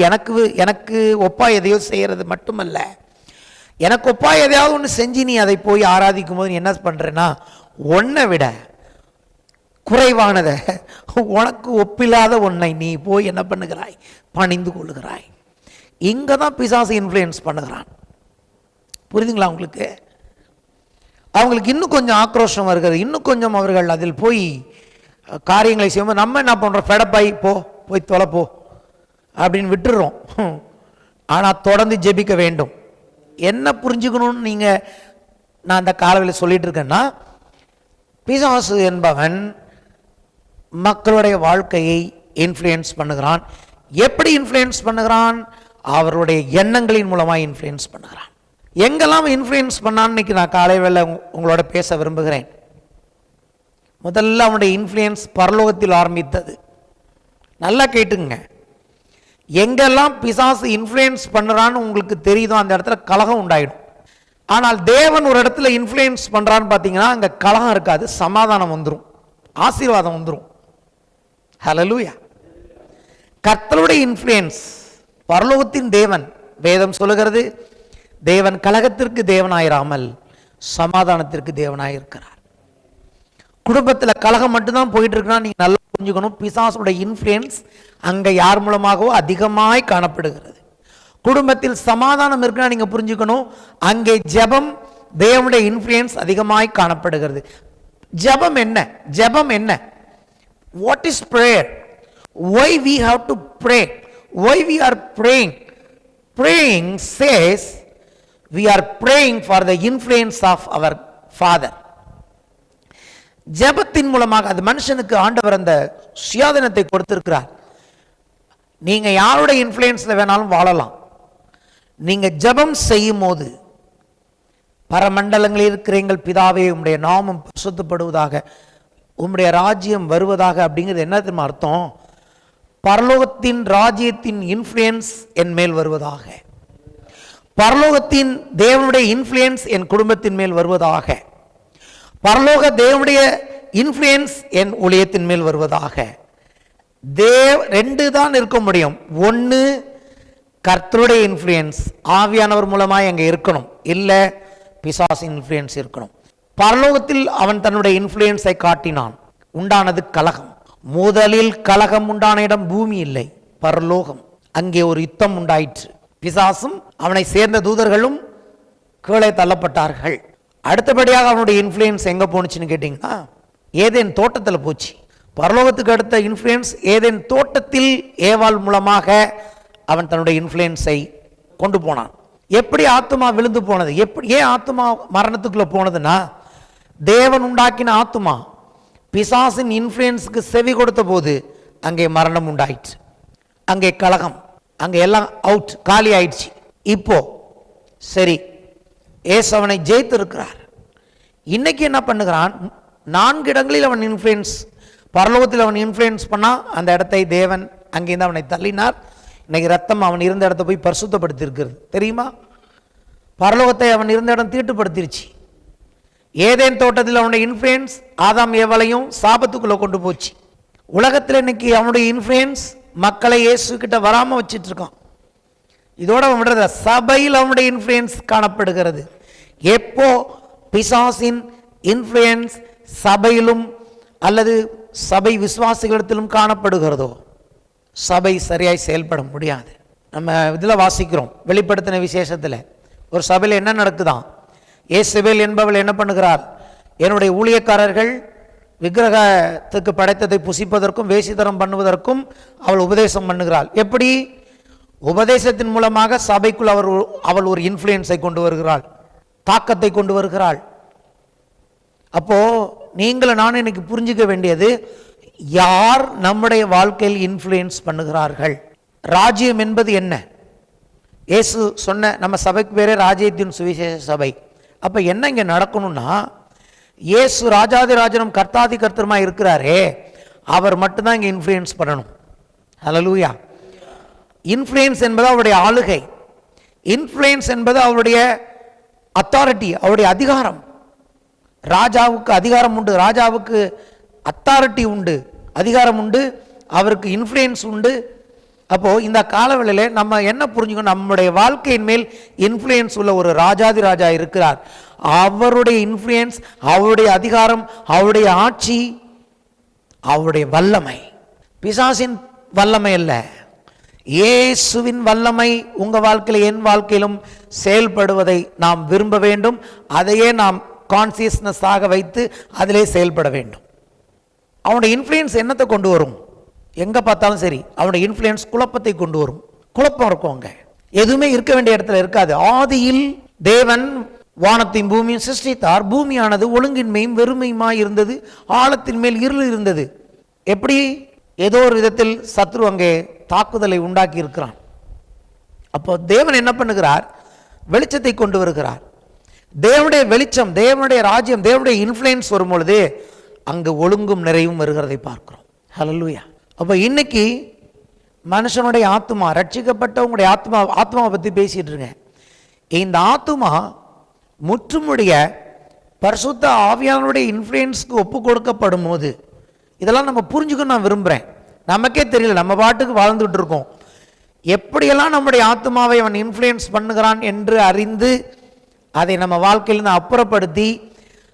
எனக்கு ஒப்பா எதையோ செய்யறது மட்டுமல்ல, எனக்கு ஒப்பா எதையாவது ஒன்று செஞ்சு நீ அதை போய் ஆராதிக்கும் போது நீ என்ன பண்றேன்னா, ஒன்னை விட குறைவானதை, உனக்கு ஒப்பில்லாத ஒன்றை நீ போய் என்ன பண்ணுகிறாய், பணிந்து கொள்ளுகிறாய். இங்கே தான் பிசாசு இன்ஃப்ளூயன்ஸ் பண்ணுகிறான். புரியுதுங்களா உங்களுக்கு? அவங்களுக்கு இன்னும் கொஞ்சம் ஆக்ரோஷம் வருகிறது, இன்னும் கொஞ்சம் அவர்கள் அதில் போய் காரியங்களை செய்யும்போது நம்ம என்ன பண்ணுறோம், ஃபெடப்பாய் போய் தொலைப்போ அப்படின்னு விட்டுடுறோம். ஆனால் தொடர்ந்து ஜெபிக்க வேண்டும். என்ன புரிஞ்சுக்கணும்னு நீங்கள் நான் அந்த காலவில் சொல்லிட்டு இருக்கேன்னா, பிசாசு என்பவன் மக்களுடைய வாழ்க்கையை இன்ஃப்ளூயன்ஸ் பண்ணுகிறான். எப்படி இன்ஃப்ளூயன்ஸ் பண்ணுகிறான்? அவருடைய எண்ணங்களின் மூலமாக இன்ஃப்ளூயன்ஸ் பண்ணுகிறான். எங்கெல்லாம் இன்ஃப்ளூயன்ஸ் பண்ணான்னு இன்னைக்கு நான் காலையில் உங்களோட பேச விரும்புகிறேன். முதல்ல அவனுடைய இன்ஃப்ளூயன்ஸ் பரலோகத்தில் ஆரம்பித்தது. நல்லா கேட்டுங்க. எங்கெல்லாம் பிசாசு இன்ஃப்ளூயன்ஸ் பண்ணுறான்னு உங்களுக்கு தெரியுதோ அந்த இடத்துல கலகம் உண்டாயிடும். ஆனால் தேவன் ஒரு இடத்துல இன்ஃப்ளூயன்ஸ் பண்ணுறான்னு பார்த்தீங்கன்னா அங்கே கலகம் இருக்காது, சமாதானம் வந்துடும், ஆசீர்வாதம் வந்துடும். ஹல்லேலூயா. கர்த்தருடைய இன்ஃப்ளூயன்ஸ், பரலோகத்தின் தேவன், வேதம் சொல்லுகிறது, தேவன் கலகத்திற்கு தேவனாயிராமல் சமாதானத்திற்கு தேவனாயிருக்கிறார். குடும்பத்தில் கலகம் மட்டும்தான் போயிட்டு இருக்குன்னா நீங்க நல்லா புரிஞ்சுக்கணும், பிசாசுடைய இன்ஃப்ளூயன்ஸ் அங்க யார் மூலமாகவோ அதிகமாய் காணப்படுகிறது. குடும்பத்தில் சமாதானம் இருக்குன்னா நீங்க புரிஞ்சுக்கணும், அங்கே ஜெபம், தேவனுடைய இன்ஃப்ளூயன்ஸ் அதிகமாய் காணப்படுகிறது. ஜெபம் என்ன? ஜெபம் என்ன? What is prayer? why we have to pray? why we are praying? Praying says we are praying for the influence of our Father. ஜெபத்தின் மூலமாக அது மனுஷனுக்கு ஆண்டவர் அந்த சுயாதீனத்தை கொடுத்திருக்கிறார். நீங்க யாருடைய இன்ஃப்ளூயன்ஸ்ல வேணாலும் வாழலாம். நீங்க ஜெபம் செய்யும் போது, பரமண்டலங்களில் இருக்கிற எங்கள் பிதாவே உம்முடைய நாமம் பரிசுத்தப்படுவதாக, உம்முடைய ராஜ்யம் வருவதாக அப்படிங்கிறது என்ன தெரியுமா அர்த்தம்? பரலோகத்தின் ராஜ்யத்தின் இன்ஃப்ளூயன்ஸ் என் மேல் வருவதாக, பரலோகத்தின் தேவனுடைய இன்ஃப்ளூயன்ஸ் என் குடும்பத்தின் மேல் வருவதாக, பரலோக தேவனுடைய இன்ஃப்ளூயன்ஸ் என் ஊழியத்தின் மேல் வருவதாக. ரெண்டு தான் இருக்க முடியும். ஒன்று கர்த்தருடைய இன்ஃப்ளூயன்ஸ் ஆவியானவர் மூலமாக அங்கே இருக்கணும், இல்லை பிசாசு இன்ஃப்ளூயன்ஸ் இருக்கணும். பரலோகத்தில் அவன் தன்னுடைய இன்ஃப்ளூயன்ஸை காட்டினான், உண்டானது கலகம். முதலில் கலகம் உண்டான இடம் பூமி இல்லை, பரலோகம். அங்கே ஒரு யுத்தம் உண்டாயிற்று. பிசாசும் அவனை சேர்ந்த தூதர்களும் கீழே தள்ளப்பட்டார்கள். அடுத்தபடியாக அவனுடைய இன்ஃப்ளூயன்ஸ் எங்க போனுச்சுன்னு கேட்டீங்கன்னா, ஏதேன் தோட்டத்தில் போச்சு. பரலோகத்துக்கு அடுத்த இன்ஃப்ளூயன்ஸ் ஏதேன் தோட்டத்தில் ஏவாள் மூலமாக அவன் தன்னுடைய இன்ஃப்ளூயன்ஸை கொண்டு போனான். எப்படி ஆத்துமா விழுந்து போனது? ஏன் ஆத்துமா மரணத்துக்குள்ள போனதுன்னா, தேவன் உண்டாக்கின ஆத்துமா பிசாசின் இன்ஃப்ளூயன்ஸுக்கு செவி கொடுத்த போது அங்கே மரணம் உண்டாயிற்று, அங்கே கலகம், அங்கே எல்லாம் அவுட், காலி ஆயிடுச்சு. இப்போ சரி, ஏசு அவனை ஜெயித்து இருக்கிறார். இன்னைக்கு என்ன பண்ணுகிறான்? 4 இடங்களில் அவன் இன்ஃப்ளூயன்ஸ், பரலோகத்தில் அவன் இன்ஃப்ளூயன்ஸ் பண்ணா அந்த இடத்தை தேவன் அங்கேருந்து அவனை தள்ளினார். இன்னைக்கு ரத்தம் அவன் இருந்த இடத்தை போய் பரிசுத்தப்படுத்தி இருக்கிறது, தெரியுமா? பரலோகத்தை அவன் இருந்த இடம் தீட்டுப்படுத்திருச்சு. ஏதேன் தோட்டத்தில் அவனுடைய இன்ஃப்ளூயன்ஸ் ஆதாம் ஏவாளையும் சாபத்துக்குள்ள கொண்டு போச்சு. உலகத்தில் இன்னைக்கு அவனுடைய இன்ஃப்ளூயன்ஸ் மக்களை இயேசு கிட்ட வராம வச்சிட்டு இருக்கான். இதோட அவனுடைய சபையில் அவனுடைய இன்ஃப்ளூயன்ஸ் காணப்படுகிறது. எப்போ பிசாசின் இன்ஃப்ளூயன்ஸ் சபையிலும் அல்லது சபை விசுவாசிகளிடத்திலும் காணப்படுகிறதோ சபை சரியாய் செயல்பட முடியாது. நம்ம இதில் வாசிக்கிறோம், வெளிப்படுத்தின விசேஷத்தில் ஒரு சபையில் என்ன நடக்குதான்? ஏசபேல் என்பவள் என்ன பண்ணுகிறாள்? என்னுடைய ஊழியக்காரர்கள் விக்கிரகத்துக்கு படைத்ததை புசிப்பதற்கும் வேசித்தனம் பண்ணுவதற்கும் அவள் உபதேசம் பண்ணுகிறாள். எப்படி? உபதேசத்தின் மூலமாக சபைக்குள் அவள் ஒரு இன்ஃப்ளூயன்ஸை கொண்டு வருகிறாள், தாக்கத்தை கொண்டு வருகிறாள். அப்போ நீங்களும் நானும் இன்னைக்கு புரிஞ்சுக்க வேண்டியது, யார் நம்முடைய வாழ்க்கையில் இன்ஃப்ளூயன்ஸ் பண்ணுகிறார்கள்? ராஜ்யம் என்பது என்ன? இயேசு சொன்ன நம்ம சபைக்கு பேரே ராஜ்யத்தின் சுவிசேஷ சபை. அப்ப என்ன இங்க நடக்கணும்னா, இயேசு ராஜாதி ராஜனும் கர்த்தாதி கர்த்தருமா இருக்கிறாரே, அவர் மட்டும்தான் இங்க இன்ஃப்ளூயன்ஸ் பண்ணணும். ஹல்லேலூயா. இன்ஃப்ளூயன்ஸ் என்பது அவருடைய ஆளுகை, இன்ஃப்ளூயன்ஸ் என்பது அவருடைய அத்தாரிட்டி, அவருடைய அதிகாரம். ராஜாவுக்கு அதிகாரம் உண்டு, ராஜாவுக்கு அத்தாரிட்டி உண்டு, அதிகாரம் உண்டு, அவருக்கு இன்ஃப்ளூயன்ஸ் உண்டு. அப்போ இந்த காலவெளியில் நம்ம என்ன புரிஞ்சுக்கணும், நம்முடைய வாழ்க்கையின் மேல் இன்ஃப்ளூயன்ஸ் உள்ள ஒரு ராஜாதி ராஜா இருக்கிறார். அவருடைய இன்ஃப்ளூயன்ஸ், அவருடைய அதிகாரம், அவருடைய ஆட்சி, அவருடைய வல்லமை பிசாசின் வல்லமை அல்ல, இயேசுவின் வல்லமை உங்க வாழ்க்கையில் என் வாழ்க்கையிலும் செயல்படுவதை நாம் விரும்ப வேண்டும். அதையே நாம் கான்சியஸ்னஸ் ஆக வைத்து அதிலே செயல்பட வேண்டும். அவனுடைய இன்ஃப்ளூயன்ஸ் என்னத்தை கொண்டு வரும்? எங்க பார்த்தாலும் சரி அவனுடைய இன்ஃப்ளூயன்ஸ் குழப்பத்தை கொண்டு வரும். குழப்பம் இருக்கும், அங்க எதுவுமே இருக்க வேண்டிய இடத்துல இருக்காது. ஆதியில் தேவன் வானத்தையும் பூமியும் சிருஷ்டித்தார். பூமியானது ஒழுங்கின்மையும் வெறுமையுமாய் இருந்தது, ஆழத்தின் மேல் இருள் இருந்தது. எப்படி? ஏதோ ஒரு விதத்தில் சத்ரு அங்கே தாக்குதலை உண்டாக்கி இருக்கிறான். அப்போ தேவன் என்ன பண்ணுகிறார்? வெளிச்சத்தை கொண்டு வருகிறார். தேவனுடைய வெளிச்சம், தேவனுடைய ராஜ்யம், தேவனுடைய இன்ஃப்ளூயன்ஸ் வரும்பொழுது அங்கு ஒழுங்கும் நிறைவும் வருகிறதை பார்க்கிறோம். ஹல்லேலூயா. அப்போ இன்னைக்கு மனுஷனுடைய ஆத்மா, ரட்சிக்கப்பட்டவங்களுடைய ஆத்மாவை பற்றி பேசிட்டு இருக்கேன். இந்த ஆத்மா முற்றுமுடிய பரிசுத்த ஆவியானவருடைய இன்ஃப்ளூயன்ஸ்க்கு ஒப்பு கொடுக்கப்படும் போது, இதெல்லாம் நம்ம புரிஞ்சுக்கணும் நான் விரும்புகிறேன். நமக்கே தெரியல, நம்ம பாட்டுக்கு வாழ்ந்துட்டு இருக்கோம். எப்படியெல்லாம் நம்முடைய ஆத்மாவை அவன் இன்ஃப்ளூயன்ஸ் பண்ணுகிறான் என்று அறிந்து அதை நம்ம வாழ்க்கையிலிருந்து அப்புறப்படுத்தி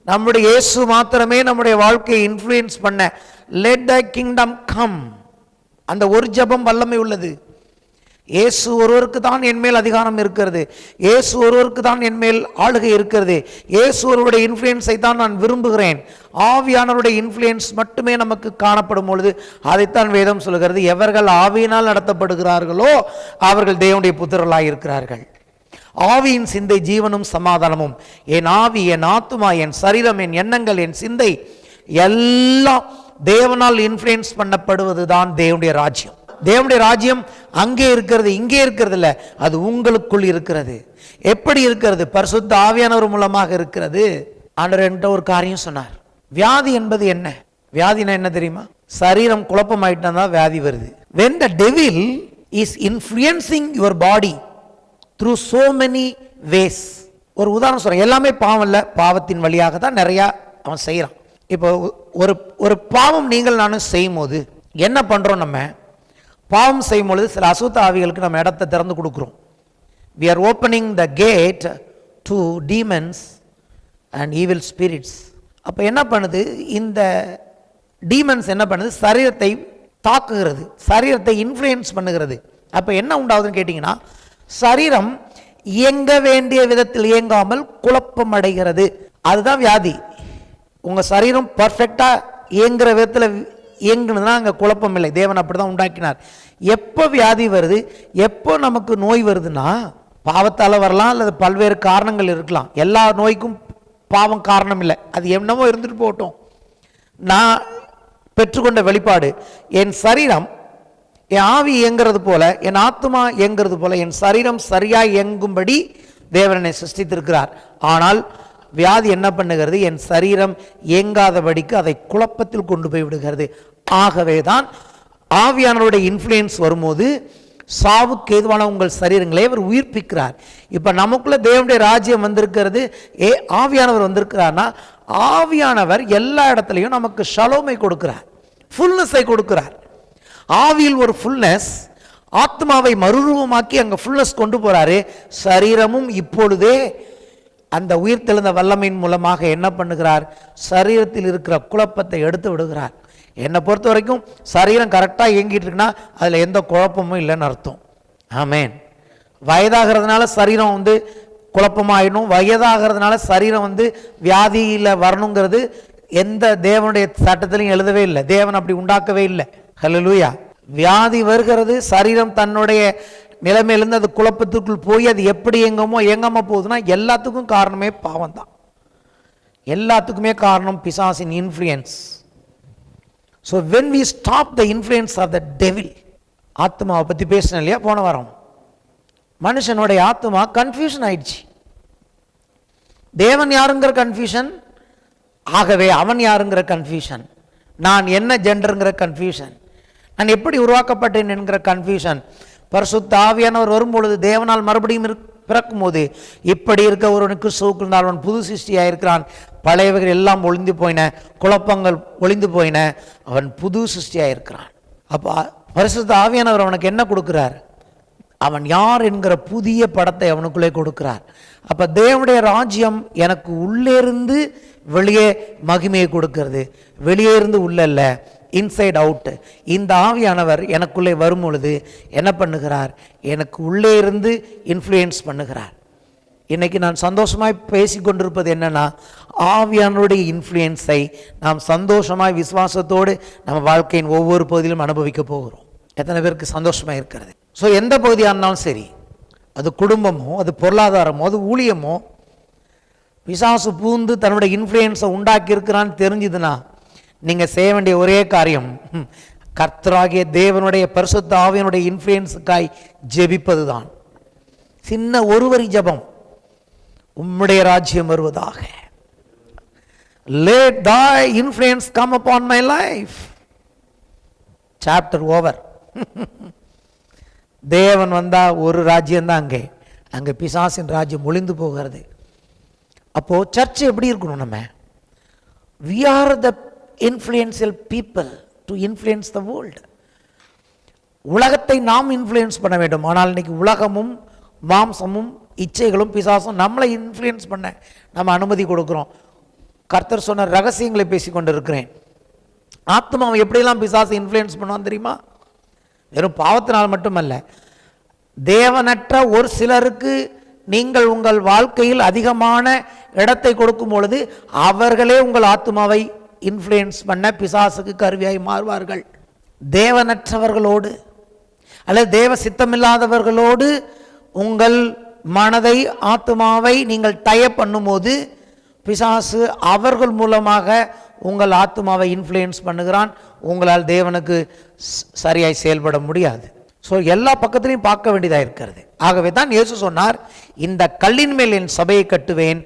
நம்முடைய இயேசு மாத்திரமே நம்முடைய வாழ்க்கையை இன்ஃப்ளூயன்ஸ் பண்ண, let the kingdom come, அந்த ஒரு ஜெபம் வல்லமை உள்ளது. இயேசு ஒருவருக்கு தான் என் மேல் அதிகாரம் இருக்கிறது, இயேசு ஒருவருக்கு தான் என் மேல் ஆளுகை இருக்கிறது, இயேசு ஒருவருடைய இன்ஃப்ளூயன்ஸை தான் நான் விரும்புகிறேன். ஆவியானவருடைய இன்ஃப்ளூயன்ஸ் மட்டுமே நமக்கு காணப்படும் பொழுது அதைத்தான் வேதம் சொல்கிறது, எவர்கள் ஆவியினால் நடத்தப்படுகிறார்களோ அவர்கள் தேவனுடைய புத்திரர்களாக இருக்கிறார்கள். ஆவியின் சிந்தை ஜீவனும் சமாதானமும். என் ஆவி, என் ஆத்துமா, என் சரீரம், என் எண்ணங்கள், என் சிந்தை எல்லாம் தேவனால் இன்ஃப்ளூயன்ஸ் பண்ணப்படுவது தான் தேவனுடைய ராஜ்யம். தேவனுடைய ராஜ்யம் அங்கே இருக்கிறது, இங்கே இருக்கிறது இல்லை, அது உங்களுக்குள் இருக்கிறது. எப்படி இருக்கிறது? பரிசுத்த ஆவியானவர் மூலமாக இருக்கிறது. ஆண்டவர் என்கிட்ட ஒரு காரியம் சொன்னார். வியாதி என்பது என்ன? வியாதினா என்ன தெரியுமா? சரீரம் குழப்பமாயிட்டா தான் வியாதி வருது. when the devil is influencing your body through so many ways. ஒரு உதாரணம் சொல்றேன், எல்லாமே பாவம் இல்லை, பாவத்தின் வழியாக தான் நிறைய அவன் செய்யறான். இப்போ ஒரு பாவம் நீங்கள் நானும் செய்யும் போது என்ன பண்றோம்? நம்ம பாவம் செய்யும் பொழுது சில அசுத்த ஆவிகளுக்கு நம்ம இடத்தை திறந்து கொடுக்குறோம். we are opening the gate to demons and evil spirits. அப்போ என்ன பண்ணுது? இந்த டீமன்ஸ் என்ன பண்ணுது? சரீரத்தை தாக்குகிறது, சரீரத்தை இன்ஃப்ளூயன்ஸ் பண்ணுகிறது. அப்போ என்ன உண்டாகுதுன்னு கேட்டிங்கன்னா, சரீரம் இயங்க வேண்டிய விதத்தில் இயங்காமல் குழப்பம் அடைகிறது. அதுதான் வியாதி. உங்கள் சரீரம் பர்ஃபெக்டாக இயங்குற விதத்தில் இயங்குனதுன்னா அங்கே குழப்பம் இல்லை. தேவன் அப்படி தான் உண்டாக்கினார். எப்போ வியாதி வருது, எப்போ நமக்கு நோய் வருதுன்னா, பாவத்தால் வரலாம் அல்லது பல்வேறு காரணங்கள் இருக்கலாம். எல்லா நோய்க்கும் பாவம் காரணம் இல்லை, அது என்னமோ இருந்துட்டு போகட்டும். நான் பெற்றுக்கொண்ட வெளிப்பாடு, என் சரீரம், என் ஆவி இயங்கிறது போல, என் ஆத்மா இயங்கிறது போல என் சரீரம் சரியாக இயங்கும்படி தேவனை சிருஷ்டித்திருக்கிறார். ஆனால் வியாதி என்ன பண்ணுகிறது? என் சரீரம் இயங்காதபடிக்கு அதை குழப்பத்தில் கொண்டு போய் விடுகிறது. ஆகவே தான் ஆவியானவருடைய இன்ஃப்ளூயன்ஸ் வரும்போது சாவுக்கு ஏதுவான உங்கள் சரீரங்களை அவர் உயிர்ப்பிக்கிறார். இப்போ நமக்குள்ள தேவனுடைய ராஜ்யம் வந்திருக்கிறது, ஆவியானவர் வந்திருக்கிறார்னா, ஆவியானவர் எல்லா இடத்துலையும் நமக்கு ஷலோமை கொடுக்கிறார், ஃபுல்னஸை கொடுக்கிறார். ஆவியில் ஒரு ஃபுல்னஸ், ஆத்மாவை மறுரூபமாக்கி அங்கே ஃபுல்னஸ் கொண்டு போறாரு. சரீரமும் இப்பொழுதே அந்த உயிர்த்தெழுந்த வல்லமையின் மூலமாக என்ன பண்ணுகிறார்? சரீரத்தில் இருக்கிற குழப்பத்தை எடுத்து விடுகிறார். என்னை பொறுத்த வரைக்கும் சரீரம் கரெக்டாக இயங்கிட்டு இருக்குன்னா அதில் எந்த குழப்பமும் இல்லைன்னு அர்த்தம். ஆமேன். வயதாகிறதுனால சரீரம் குழப்பமாயிடும், வயதாகிறதுனால சரீரம் வியாதியில் வரணுங்கிறது எந்த தேவனுடைய சட்டத்திலையும் எழுதவே இல்லை. தேவன் அப்படி உண்டாக்கவே இல்லை. ஹல்லேலூயா. வியாதி வருகிறது, சரீரம் தன்னுடைய நிலைமையிலிருந்து அது குழப்பத்துக்குள் போய் அது எப்படி இயங்காம போகுதுன்னா எல்லாத்துக்கும் காரணமே பாவம் தான். எல்லாத்துக்குமே காரணம் பிசாசின் influence. So when we stop the influence of the devil, ஆத்மாவை பற்றி பேசினேன் இல்லையா போன வாரம், மனுஷனுடைய ஆத்மா கன்ஃபியூஷன் ஆயிடுச்சு. தேவன் யாருங்கிற கன்ஃபியூஷன், ஆகவே அவன் யாருங்கிற கன்ஃபியூஷன், நான் என்ன ஜெண்டருங்கிற கன்ஃபியூஷன், நான் எப்படி உருவாக்கப்பட்டேன் என்கிற கன்ஃபியூஷன், பரிசுத்த ஆவியானவர் வரும்பொழுது, தேவனால் மறுபடியும் பிறக்கும் போது, இப்படி இருக்க ஒருவனுக்கு கிறிஸ்துவுக்குள் அவன் புது சிருஷ்டியாக இருக்கிறான், பழையவைகள் எல்லாம் ஒளிந்து போயின, குழப்பங்கள் ஒளிந்து போயின, அவன் புது சிருஷ்டியாக இருக்கிறான். அப்போ பரிசுத்த ஆவியானவர் அவனுக்கு என்ன கொடுக்கிறார்? அவன் யார் என்கிற புதிய படத்தை அவனுக்குள்ளே கொடுக்கிறார். அப்போ தேவனுடைய ராஜ்யம் எனக்கு உள்ளே இருந்து வெளியே மகிமையை கொடுக்கிறது, வெளியே இருந்து உள்ள இல்ல, இன்சைட் அவுட். இந்த ஆவியானவர் எனக்குள்ளே வரும் பொழுது என்ன பண்ணுகிறார்? எனக்கு உள்ளே இருந்து இன்ஃப்ளூயன்ஸ் பண்ணுகிறார். இன்னைக்கு நான் சந்தோஷமாய் பேசி கொண்டிருப்பது என்னன்னா, ஆவியானுடைய இன்ஃப்ளூயன்ஸை நாம் சந்தோஷமாய் விசுவாசத்தோடு நம்ம வாழ்க்கையின் ஒவ்வொரு பகுதியிலும் அனுபவிக்க போகிறோம். எத்தனை பேருக்கு சந்தோஷமாக இருக்கிறது? ஸோ எந்த பகுதியாக இருந்தாலும் சரி, அது குடும்பமோ, அது பொருளாதாரமோ, அது ஊழியமோ, பிசாசு பூந்து தன்னுடைய இன்ஃப்ளூயன்ஸை உண்டாக்கி இருக்கிறான்னு தெரிஞ்சுதுன்னா, நீங்கள் செய்ய வேண்டிய ஒரே காரியம் கர்த்தராகிய தேவனுடைய பரிசுத்த ஆவியனுடைய இன்ஃப்ளூயன்ஸுக்காய் ஜெபிப்பது தான். சின்ன ஒரு வரி ஜெபம், உம்முடைய ராஜ்யம் வருவதாக, let thy influence come upon my life, chapter over. தேவன் வந்தா ஒரு ராஜ்யம் தான் அங்கே பிசாசின் ராஜ்யம் ஒளிந்து போகிறது. அப்போ சர்ச் எப்படி இருக்கணும்? நம்ம we are the influential people to influence the world. உலகத்தை நாம் இன்ஃப்ளூயன்ஸ் பண்ண வேண்டும். ஆனால் இன்னைக்கு உலகமும் மாம்சமும் இச்சைகளும் பிசாசும் நம்மளை இன்ஃப்ளூயன்ஸ் பண்ண நம்ம அனுமதி கொடுக்கிறோம். கர்த்தர் சொன்ன ரகசியங்களை பேசி கொண்டு இருக்கிறேன். ஆத்மாவை எப்படியெல்லாம் பிசாசு இன்ஃப்ளூயன்ஸ் பண்ணுவான் தெரியுமா? வெறும் பாவத்தினால் மட்டுமல்ல, தேவனற்ற ஒரு சிலருக்கு நீங்கள் உங்கள் வாழ்க்கையில் அதிகமான இடத்தை கொடுக்கும் பொழுது அவர்களே உங்கள் ஆத்மாவை இன்ஃப்ளூயன்ஸ் பண்ண பிசாசுக்கு கருவியாய் மாறுவார்கள். தேவனற்றவர்களோடு அல்லது தேவ சித்தமில்லாதவர்களோடு உங்கள் மனதை, ஆத்மாவை நீங்கள் டயப் பண்ணும்போது பிசாசு அவர்கள் மூலமாக உங்கள் ஆத்மாவை இன்ஃப்ளூயன்ஸ் பண்ணுகிறான். உங்களால் தேவனுக்கு சரியாய் செயல்பட முடியாது. ஸோ எல்லா பக்கத்திலையும் பார்க்க வேண்டியதாக இருக்கிறது. ஆகவே தான் இயேசு சொன்னார், இந்த கல்லின் மேல் என் சபையை கட்டுவேன்,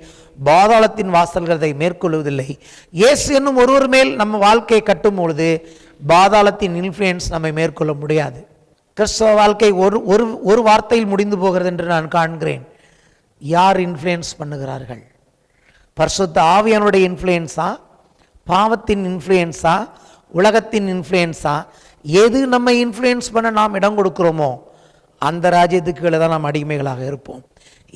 பாதாளத்தின் வாசல்கள் அதை மேற்கொள்வதில்லை. இயேசு என்னும் ஒருவர் மேல் நம்ம வாழ்க்கையை கட்டும் பொழுது பாதாளத்தின் இன்ஃப்ளூயன்ஸ் நம்மை மேற்கொள்ள முடியாது. கிறிஸ்தவ வாழ்க்கை ஒரு வார்த்தையில் முடிந்து போகிறது என்று நான் காண்கிறேன். யார் இன்ஃப்ளூயன்ஸ் பண்ணுகிறார்கள்? பரிசுத்த ஆவியானுடைய இன்ஃப்ளூயன்ஸா, பாவத்தின் இன்ஃப்ளூயன்ஸா, உலகத்தின் இன்ஃப்ளூயன்ஸா? எது நம்ம இன்ஃப்ளூயன்ஸ் பண்ண நாம் இடம் கொடுக்கிறோமோ அந்த ராஜ்யத்துக்கு கீழே தான் நாம் அடிமைகளாக இருப்போம்.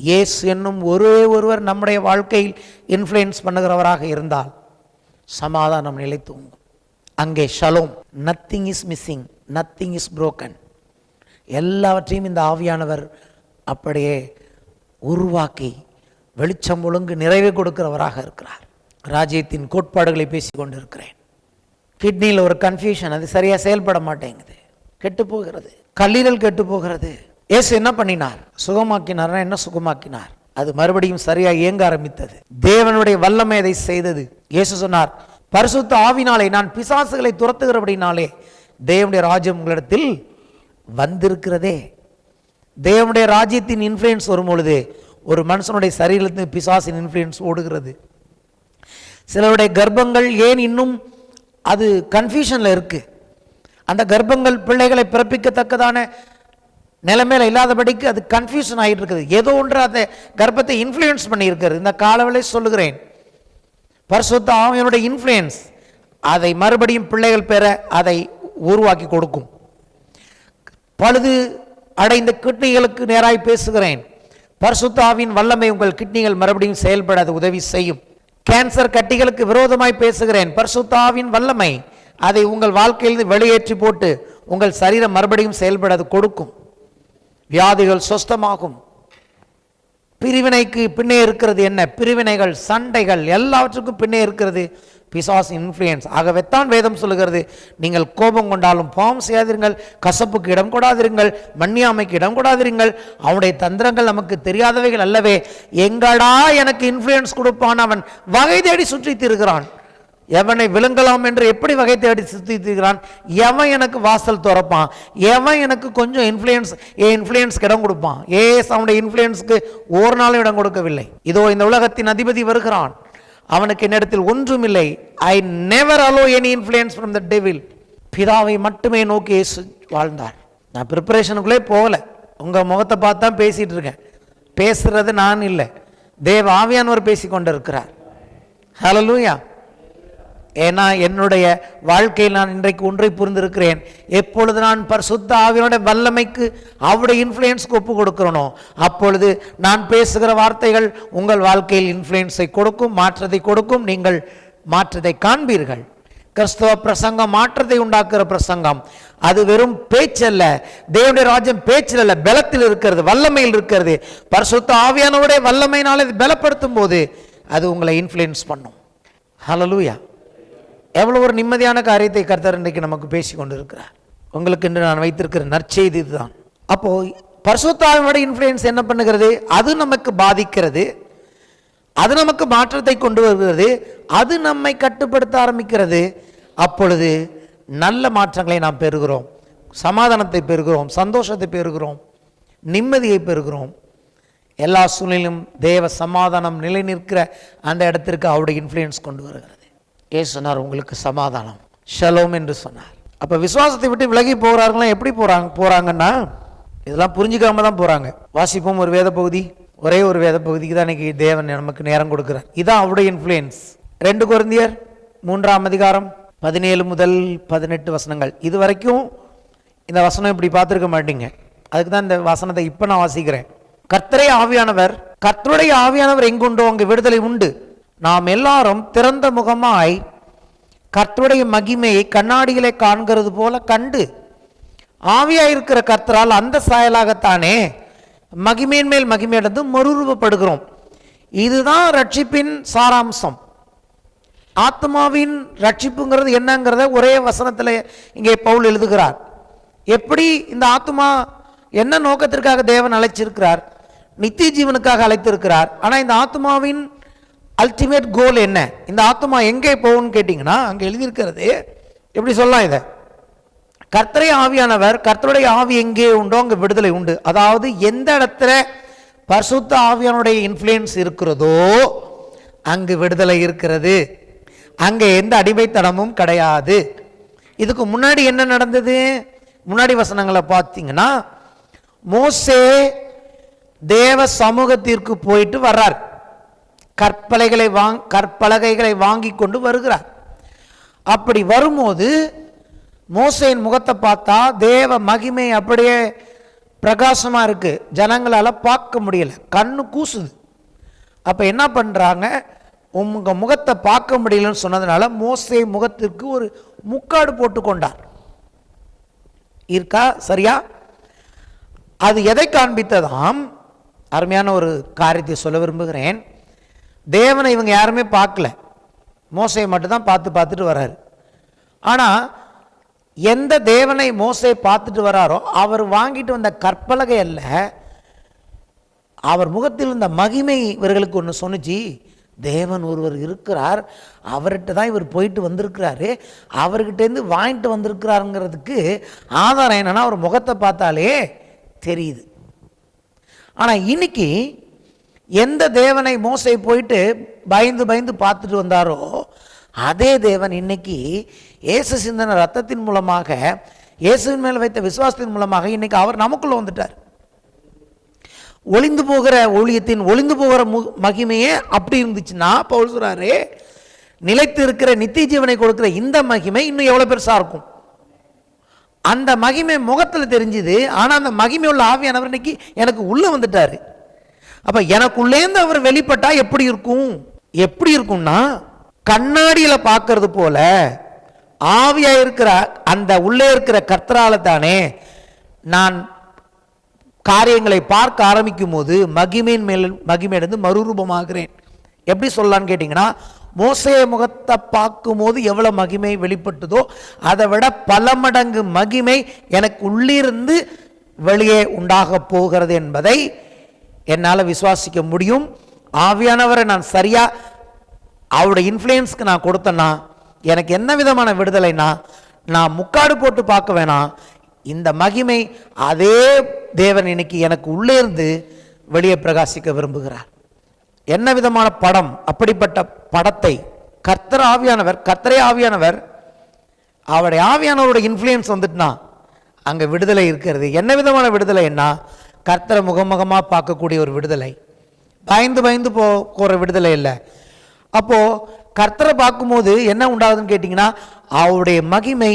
இயேசு என்னும் ஒருவர் நம்முடைய வாழ்க்கையில் இன்ஃப்ளூயன்ஸ் பண்ணுகிறவராக இருந்தால் சமாதானம் நிலைத்தூங்கும். அங்கே shalom, nothing is missing, nothing is broken. எல்லாவற்றையும் இந்த ஆவியானவர் அப்படியே உருவாக்கி வெளிச்சம் ஒழுங்கு நிறைவே கொடுக்கிறவராக இருக்கிறார். ராஜ்யத்தின் கோட்பாடுகளை பேசி கொண்டிருக்கிறேன். கிட்னியில் ஒரு கன்ஃபியூஷன், அது சரியாக செயல்பட மாட்டேங்குது, கெட்டு போகிறது, கல்லீரல் கெட்டு போகிறது. இயேசு என்ன பண்ணினார்? சுகமாக்கினார்னா என்ன சுகமாக்கினார்? அது மறுபடியும் சரியாக இயங்க ஆரம்பித்தது. தேவனுடைய வல்லமை அதை செய்தது. இயேசு சொன்னார், பரிசுத்த ஆவினாலே நான் பிசாசுகளை துரத்துகிறபடினாலே தேவனுடைய ராஜ்யம் உங்களிடத்தில் வந்திருக்கிறதே. தேவனுடைய ராஜ்யத்தின் இன்ஃப்ளூயன்ஸ் வரும் பொழுது ஒரு மனுஷனுடைய சரீரத்தில் பிசாசின் இன்ஃப்ளூயன்ஸ் ஓடுகிறது. சிலருடைய கர்ப்பங்கள் ஏன் இன்னும் அது கன்ஃபியூஷனில் இருக்கு? அந்த கர்ப்பங்கள் பிள்ளைகளை பிறப்பிக்கத்தக்கதான நிலைமையில இல்லாதபடிக்கு அது கன்ஃபியூஷன் ஆகிட்டு இருக்குது. ஏதோ ஒன்று அந்த கர்ப்பத்தை இன்ஃப்ளூயன்ஸ் பண்ணி இருக்கிறது. இந்த காலவெளி சொல்லுகிறேன், பரிசுத்த ஆவியானுடைய இன்ஃப்ளூயன்ஸ் அதை மறுபடியும் பிள்ளைகள் பெற அதை உருவாக்கி கொடுக்கும். பழுது அடைந்த கிட்னிகளுக்கு நேராய் பேசுகிறேன். பரிசுத்த ஆவியின் வல்லமை உங்கள் கிட்னிகள் மறுபடியும் செயல்பட அது உதவி செய்யும். கேன்சர் கட்டிகளுக்கு விரோதமாய் பேசுகிறேன். பரிசுத்த ஆவியின் வல்லமை அதை உங்கள் வாழ்க்கையில் வெளியேற்றி போட்டு உங்கள் சரீரம் மறுபடியும் செயல்பட அது கொடுக்கும். வியாதிகள் சொஸ்தமாகும். பிரிவினைக்கு பின்னே இருக்கிறது என்ன? பிரிவினைகள், சண்டைகள் எல்லாவற்றுக்கும் பின்னே இருக்கிறது பிசாசு இன்ஃப்ளூயன்ஸ். ஆகவே தான் வேதம் சொல்லுகிறது, நீங்கள் கோபம் கொண்டாலும் பாவம் செய்யாதிருங்கள், கசப்புக்கு இடம் கொடாதிருங்கள், மன்னியாமைக்கு இடம் கொடாதிருங்கள். அவனுடைய தந்திரங்கள் நமக்கு தெரியாதவைகள் அல்லவே. எங்கடா எனக்கு இன்ஃப்ளூயன்ஸ் கொடுப்பான்? அவன் வகை தேடி சுற்றி திருகிறான். எவனை விழுங்கலாம் என்று எப்படி வகை தேடி சுற்றி திருகிறான்? எவன் எனக்கு வாசல் திறப்பான்? எவன் எனக்கு கொஞ்சம் இன்ஃப்ளூயன்ஸ்க்கு இடம் கொடுப்பான்? அவனுடைய இன்ஃப்ளூயன்ஸ்க்கு ஒரு நாளும் இடம் கொடுக்கவில்லை. இதோ இந்த உலகத்தின் அதிபதி வருகிறான், அவனுக்கு என்னிடத்தில் ஒன்றுமில்லை. I never allow any influence from the devil. பிதாவை மட்டுமே நோக்கி இயேசு வாழ்ந்தார். நான் ப்ரிப்பரேஷனுக்குள்ளே போகலை, உங்கள் முகத்தை பார்த்து தான் பேசிகிட்டு இருக்கேன். பேசுகிறது நான் இல்லை, தேவ ஆவியானவர் பேசி கொண்டு இருக்கிறார். ஹல்லேலூயா. ஏன்னா என்னுடைய வாழ்க்கையில் நான் இன்றைக்கு ஒன்றை புரிந்திருக்கிறேன், எப்பொழுது நான் பரிசுத்த ஆவியானுடைய வல்லமைக்கு அவருடைய இன்ஃப்ளூயன்ஸ்க்கு ஒப்பு கொடுக்கிறனோ அப்பொழுது நான் பேசுகிற வார்த்தைகள் உங்கள் வாழ்க்கையில் இன்ஃப்ளூயன்ஸை கொடுக்கும், மாற்றத்தை கொடுக்கும், நீங்கள் மாற்றத்தை காண்பீர்கள். கிறிஸ்தவ பிரசங்கம் மாற்றத்தை உண்டாக்குற பிரசங்கம். அது வெறும் பேச்சல்ல, தேவனுடைய ராஜ்யம் பேச்சில் அல்ல, பலத்தில் இருக்கிறது, வல்லமையில் இருக்கிறது. பரிசுத்த ஆவியானவருடைய வல்லமையினால் இது பலப்படுத்தும் போது அது உங்களை இன்ஃப்ளூயன்ஸ் பண்ணும். ஹல்லேலூயா. எவ்வளோ ஒரு நிம்மதியான காரியத்தை கர்த்தர் இன்றைக்கு நமக்கு பேசி கொண்டு இருக்கிறார். உங்களுக்கு இன்று நான் வைத்திருக்கிற நற்செய்தி இதுதான். அப்போ பரிசுத்த ஆவியானவருடைய இன்ஃப்ளூயன்ஸ் என்ன பண்ணுகிறது? அது நமக்கு பாதிக்கிறது, அது நமக்கு மாற்றத்தை கொண்டு வருகிறது, அது நம்மை கட்டுப்படுத்த ஆரம்பிக்கிறது. அப்பொழுது நல்ல மாற்றங்களை நாம் பெறுகிறோம், சமாதானத்தை பெறுகிறோம், சந்தோஷத்தை பெறுகிறோம், நிம்மதியை பெறுகிறோம். எல்லா சூழ்நிலையும் தேவ சமாதானம் நிலை நிற்கிற அந்த இடத்திற்கு அவருடைய இன்ஃப்ளூயன்ஸ் கொண்டு வருகிறது. ஏசு சொன்னார், உங்களுக்கு சமாதானம், ஷலோம் என்று சொன்னார். அப்போ விசுவாசத்தை விட்டு விலகி போகிறார்களா? எப்படி போகிறாங்கன்னா இதெல்லாம் புரிஞ்சுக்காம தான் போகிறாங்க. வாசிப்போம் ஒரு வேத பகுதி, ஒரே ஒரு வேத பகுதிக்கு தான் இன்னைக்கு தேவன் நமக்கு நேரம் கொடுக்கிறார். இதான் அவருடைய இன்ஃப்ளூயன்ஸ். 2 கொரிந்தியர் 3ஆம் அதிகாரம் 17 முதல் 18 வசனங்கள். இது வரைக்கும் இந்த வசனம் இப்படி பார்த்துருக்க மாட்டீங்க. அதுக்கு தான் இந்த வசனத்தை இப்போ நான் வாசிக்கிறேன். கர்த்தரே ஆவியானவர், கர்த்தருடைய ஆவியானவர் எங்குண்டோ அங்கு விடுதலை உண்டு. நாம் எல்லாரும் திறந்த முகமாய் கர்த்தருடைய மகிமையை கண்ணாடிகளை காண்கிறது போல கண்டு ஆவியாயிருக்கிற கர்த்தரால் அந்த சாயலாகத்தானே மகிமையின் மேல் மகிமையடைந்து மறுரூபப்படுகிறோம். இதுதான் ரட்சிப்பின் சாராம்சம். ஆத்மாவின் ரட்சிப்புங்கிறது என்னங்கிறத ஒரே வசனத்தில் இங்கே பவுல் எழுதுகிறார். எப்படி இந்த ஆத்மா என்ன நோக்கத்திற்காக தேவன் அழைச்சிருக்கிறார்? நித்திய ஜீவனுக்காக அழைத்திருக்கிறார். ஆனால் இந்த ஆத்மாவின் அல்டிமேட் கோல் என்ன? இந்த ஆத்மா எங்கே போகும்னு கேட்டிங்கன்னா அங்கே எழுதியிருக்கிறது. எப்படி சொல்லலாம் இதை? கர்த்தரை ஆவியானவர், கர்த்தருடைய ஆவி எங்கே உண்டோ அங்கே விடுதலை உண்டு. அதாவது எந்த இடத்துல பரிசுத்த ஆவியானுடைய இன்ஃப்ளூயன்ஸ் இருக்கிறதோ அங்கு விடுதலை இருக்கிறது, அங்கே எந்த அடிமைத்தனமும் கிடையாது. இதுக்கு முன்னாடி என்ன நடந்தது? முன்னாடி வசனங்களை பார்த்தீங்கன்னா மோசே தேவ சமூகத்திற்கு போயிட்டு வர்றார், கற்பலகைகளை வாங்கி கொண்டு வருகிறார். அப்படி வரும்போது மோசேயின் முகத்தை பார்த்தா தேவ மகிமை அப்படியே பிரகாசமா இருக்கு, ஜனங்களால பார்க்க முடியல, கண்ணு கூசுது. அப்ப என்ன பண்றாங்க? உங்க முகத்தை பார்க்க முடியலன்னு சொன்னதுனால மோசே முகத்திற்கு ஒரு முக்காடு போட்டு கொண்டார். இருக்கா சரியா? அது எதை காண்பித்ததாம்? அருமையான ஒரு காரியத்தை சொல்ல விரும்புகிறேன். தேவனை இவங்க யாருமே பார்க்கல, மோசையை மட்டும்தான் பார்த்துட்டு வர்றாரு. ஆனால் எந்த தேவனை மோசே பார்த்துட்டு வராரோ அவர் வாங்கிட்டு வந்த கற்பலகை அல்ல, அவர் முகத்தில் இருந்த மகிமை இவர்களுக்கு ஒன்று சொன்னிச்சு. தேவன் ஒருவர் இருக்கிறார், அவர்கிட்ட தான் இவர் போயிட்டு வந்திருக்கிறாரு, அவர்கிட்டேருந்து வாங்கிட்டு வந்திருக்கிறாருங்கிறதுக்கு ஆதாரம் என்னன்னா அவர் முகத்தை பார்த்தாலே தெரியுது. ஆனால் இன்னைக்கு எந்த தேவனை மோசே போயிட்டு பயந்து பார்த்துட்டு வந்தாரோ அதே தேவன் இன்னைக்கு இயேசு சிந்தின ரத்தத்தின் மூலமாக, இயேசுவின் மேல் வைத்த விசுவாசத்தின் மூலமாக இன்னைக்கு அவர் நமக்குள்ள வந்துட்டார். ஒளிந்து போகிற ஊழியத்தின் ஒளிந்து போகிற மகிமையே அப்படி இருந்துச்சுன்னா பவுல் சொல்றாரு, நிலைத்து இருக்கிற நித்திய ஜீவனை கொடுக்கிற இந்த மகிமை இன்னும் எவ்வளவு பெருசா இருக்கும். அந்த மகிமை முகத்தில் தெரிஞ்சுது. ஆனால் அந்த மகிமை உள்ள ஆவியானவர் இன்னைக்கு எனக்கு உள்ள வந்துட்டாரு. அப்ப எனக்குள்ளேந்து அவர் வெளிப்பட்டா எப்படி இருக்கும்? எப்படி இருக்கும்னா கண்ணாடியில பார்க்கறது போல ஆவியா இருக்கிற அந்த உள்ளே இருக்கிற கர்த்தரால தானே நான் காரியங்களை பார்க்க ஆரம்பிக்கும் போது மகிமையின் மேல் மகிமையடைந்து மறுரூபமாகிறேன். எப்படி சொல்லலான்னு கேட்டீங்கன்னா, மோசே முகத்தை பார்க்கும் போது எவ்வளவு மகிமை வெளிப்பட்டதோ அதை விட பல மடங்கு மகிமை எனக்கு உள்ளிருந்து வெளியே உண்டாக போகிறது என்பதை என்னால் விசுவாசிக்க முடியும். ஆவியானவரை நான் சரியா அவருடைய இன்ஃப்ளூயன்ஸ்க்கு நான் கொடுத்தேன்னா எனக்கு என்ன விதமான விடுதலைனா, நான் முக்காடு போட்டு பார்க்க வேணாம், இந்த மகிமை அதே தேவன் இன்னைக்கு எனக்கு உள்ளே இருந்து வெளியே பிரகாசிக்க விரும்புகிறார். என்ன விதமான படம்? அப்படிப்பட்ட படத்தை கர்த்தரே ஆவியானவர் அவருடைய ஆவியானவருடைய இன்ஃப்ளூயன்ஸ் வந்துட்டுனா அங்கே விடுதலை இருக்கிறது. என்ன விதமான விடுதலைன்னா, கர்த்தரை முகமுகமாக பார்க்கக்கூடிய ஒரு விடுதலை, பயந்து பயந்து போகிற விடுதலை இல்லை. அப்போது கர்த்தரை பார்க்கும்போது என்ன உண்டாகுதுன்னு கேட்டிங்கன்னா, அவருடைய மகிமை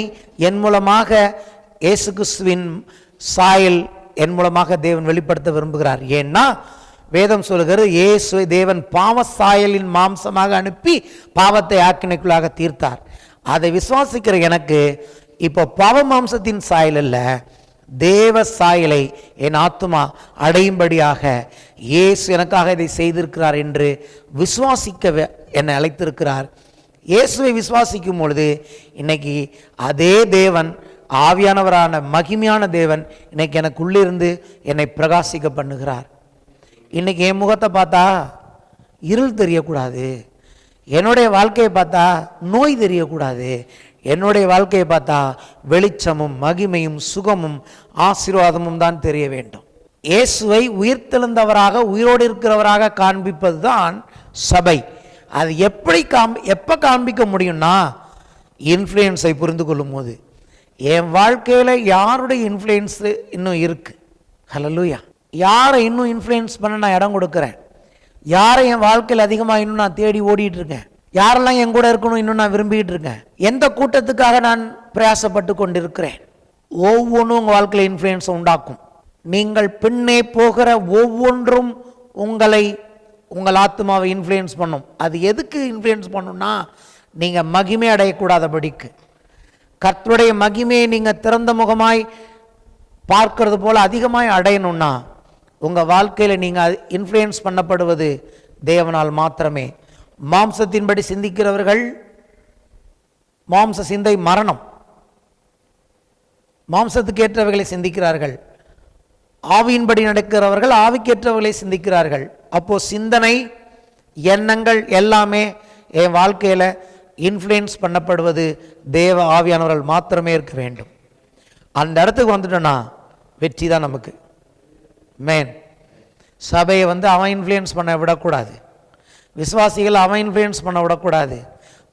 என் மூலமாக, இயேசு கிறிஸ்துவின் சாயல் என் மூலமாக தேவன் வெளிப்படுத்த விரும்புகிறார். ஏன்னா வேதம் சொல்லுகிறது, இயேசுவை தேவன் பாவ சாயலின் மாம்சமாக அனுப்பி பாவத்தை ஆக்கினைக்குள்ளாக தீர்த்தார். அதை விசுவாசிக்கிற எனக்கு இப்போ பாவ மாம்சத்தின் சாயல் அல்ல, தேவ சாயலை என் ஆத்துமா அடையும்படியாக இயேசு எனக்காக இதை செய்திருக்கிறார் என்று விசுவாசிக்க என்னை அழைத்திருக்கிறார். இயேசுவை விசுவாசிக்கும் பொழுது இன்னைக்கு அதே தேவன், ஆவியானவரான மகிமையான தேவன் இன்னைக்கு எனக்குள்ளிருந்து என்னை பிரகாசிக்க பண்ணுகிறார். இன்னைக்கு என் முகத்தை பார்த்தா இருள் தெரியக்கூடாது, என்னுடைய வாழ்க்கையை பார்த்தா நோய் தெரியக்கூடாது, என்னுடைய வாழ்க்கையை பார்த்தா வெளிச்சமும் மகிமையும் சுகமும் ஆசீர்வாதமும் தான் தெரிய வேண்டும். இயேசுவை உயிர்த்தெழுந்தவராக, உயிரோடு இருக்கிறவராக காண்பிப்பது தான் சபை. அது எப்போ காண்பிக்க முடியும்னா, இன்ஃப்ளூயன்ஸை புரிந்து கொள்ளும் போது. என் வாழ்க்கையில் யாருடைய இன்ஃப்ளூயன்ஸு இன்னும் இருக்குது? ஹல்லேலூயா. யாரை இன்னும் இன்ஃப்ளூயன்ஸ் பண்ண நான் இடம் கொடுக்குறேன்? யாரை என் வாழ்க்கையில் அதிகமாக இன்னும் நான் தேடி ஓடிட்டு இருக்கேன்? யாரெல்லாம் என் கூட இருக்கணும் இன்னும் நான் விரும்பிக்கிட்டு இருக்கேன்? எந்த கூட்டத்துக்காக நான் பிரயாசப்பட்டு கொண்டிருக்கிறேன்? ஒவ்வொன்றும் உங்கள் வாழ்க்கையில் இன்ஃப்ளூயன்ஸை உண்டாக்கும். நீங்கள் பின்னே போகிற ஒவ்வொன்றும் உங்கள் ஆத்மாவை இன்ஃப்ளூயன்ஸ் பண்ணும். அது எதுக்கு இன்ஃப்ளூயன்ஸ் பண்ணும்னா, நீங்கள் மகிமை அடையக்கூடாதபடிக்கு. கர்த்தருடைய மகிமையை நீங்கள் திறந்த முகமாய் பார்க்கறது போல் அதிகமாய் அடையணும்னா, உங்கள் வாழ்க்கையில் நீங்கள் இன்ஃப்ளூயன்ஸ் பண்ணப்படுவது தேவனால் மாத்திரமே. மாம்சத்தின்படி சிந்திக்கிறவர்கள், மாம்ச சிந்தை மரணம், மாம்சத்துக்கு ஏற்றவைகளை சிந்திக்கிறார்கள். ஆவியின்படி நடக்கிறவர்கள் ஆவிக்கேற்றவர்களை சிந்திக்கிறார்கள். அப்போ சிந்தனை, எண்ணங்கள் எல்லாமே என் வாழ்க்கையில் இன்ஃப்ளூயன்ஸ் பண்ணப்படுவது தேவ ஆவியானவர்கள் மாத்திரமே இருக்க வேண்டும். அந்த இடத்துக்கு வந்துட்டோன்னா வெற்றி தான் நமக்கு. சபையை அவன் இன்ஃப்ளூயன்ஸ் பண்ண விடக்கூடாது, விசுவாசிகளை அவன் இன்ஃப்ளூயன்ஸ் பண்ண விடக்கூடாது,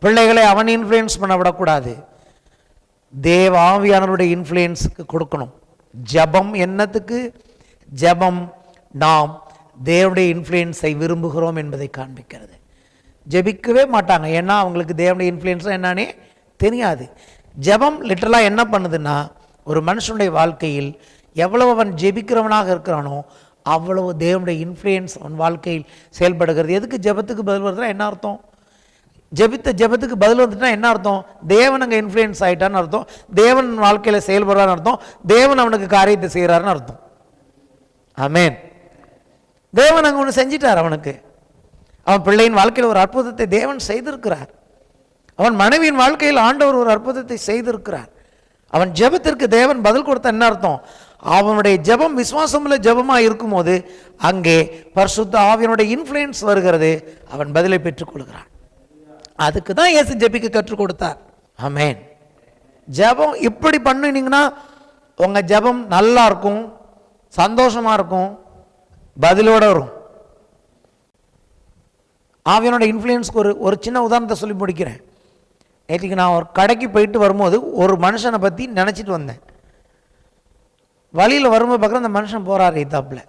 பிள்ளைகளை அவன் இன்ஃப்ளூயன்ஸ் பண்ண விடக்கூடாது. தேவ ஆவியானவருடைய இன்ஃப்ளூயன்ஸுக்கு கொடுக்கணும். ஜபம் என்னத்துக்கு? ஜபம் நாம் தேவனுடைய இன்ஃப்ளூயன்ஸை விரும்புகிறோம் என்பதை காண்பிக்கிறது. ஜெபிக்கவே மாட்டாங்க, ஏன்னா அவங்களுக்கு தேவனுடைய இன்ஃப்ளூயன்ஸ் என்னன்னே தெரியாது. ஜபம் லிட்டரலாக என்ன பண்ணுதுன்னா, ஒரு மனுஷனுடைய வாழ்க்கையில் எவ்வளவு அவன் ஜெபிக்கிறவனாக இருக்கிறானோ அவ்வளவு தேவனுடைய இன்ஃப்ளூயன்ஸ் அவன் வாழ்க்கையில் செயல்படுகிறது. எதுக்கு ஜெபத்துக்கு பதில் வருதுன்னா என்ன அர்த்தம்? ஜெபத்துக்கு பதில் வந்துட்டுனா என்ன அர்த்தம்? தேவன் அங்கே இன்ஃப்ளூயன்ஸ் ஆகிட்டான்னு அர்த்தம், தேவன் வாழ்க்கையில் செயல்படுறான்னு அர்த்தம், தேவன் அவனுக்கு காரியத்தை செய்கிறாருன்னு அர்த்தம். ஆமென். தேவன் அங்கே ஒன்று செஞ்சிட்டார். அவனுக்கு, அவன் பிள்ளையின் வாழ்க்கையில் ஒரு அற்புதத்தை தேவன் செய்திருக்கிறார். அவன் மனைவியின் வாழ்க்கையில் ஆண்டவர் ஒரு அற்புதத்தை செய்திருக்கிறார். அவன் ஜெபத்திற்கு தேவன் பதில் கொடுத்த என்ன அர்த்தம்? அவனுடைய ஜெபம் விசுவாசமுள்ள ஜெபமாக இருக்கும்போது அங்கே பரிசுத்த ஆவியனுடைய இன்ஃப்ளூயன்ஸ் வருகிறது, அவன் பதிலை பெற்றுக்கொள்கிறான். அதுக்கு தான் இயேசு ஜெபிக்க கற்றுக் கொடுத்தார். ஆமென். ஜெபம் இப்படி பண்ணினீங்கன்னா உங்கள் ஜெபம் நல்லா இருக்கும், சந்தோஷமாக இருக்கும், பதிலோடு வரும். ஆவியனோட இன்ஃப்ளூயன்ஸ்க்கு ஒரு சின்ன உதாரணத்தை சொல்லி முடிக்கிறேன். நேற்றுக்கு நான் ஒரு கடைக்கு போயிட்டு வரும்போது ஒரு மனுஷனை பற்றி நினச்சிட்டு வந்தேன். வழியில் வரும்போது பார்க்குறேன், அந்த மனுஷன் போகிறார் எத்தாப்பில்.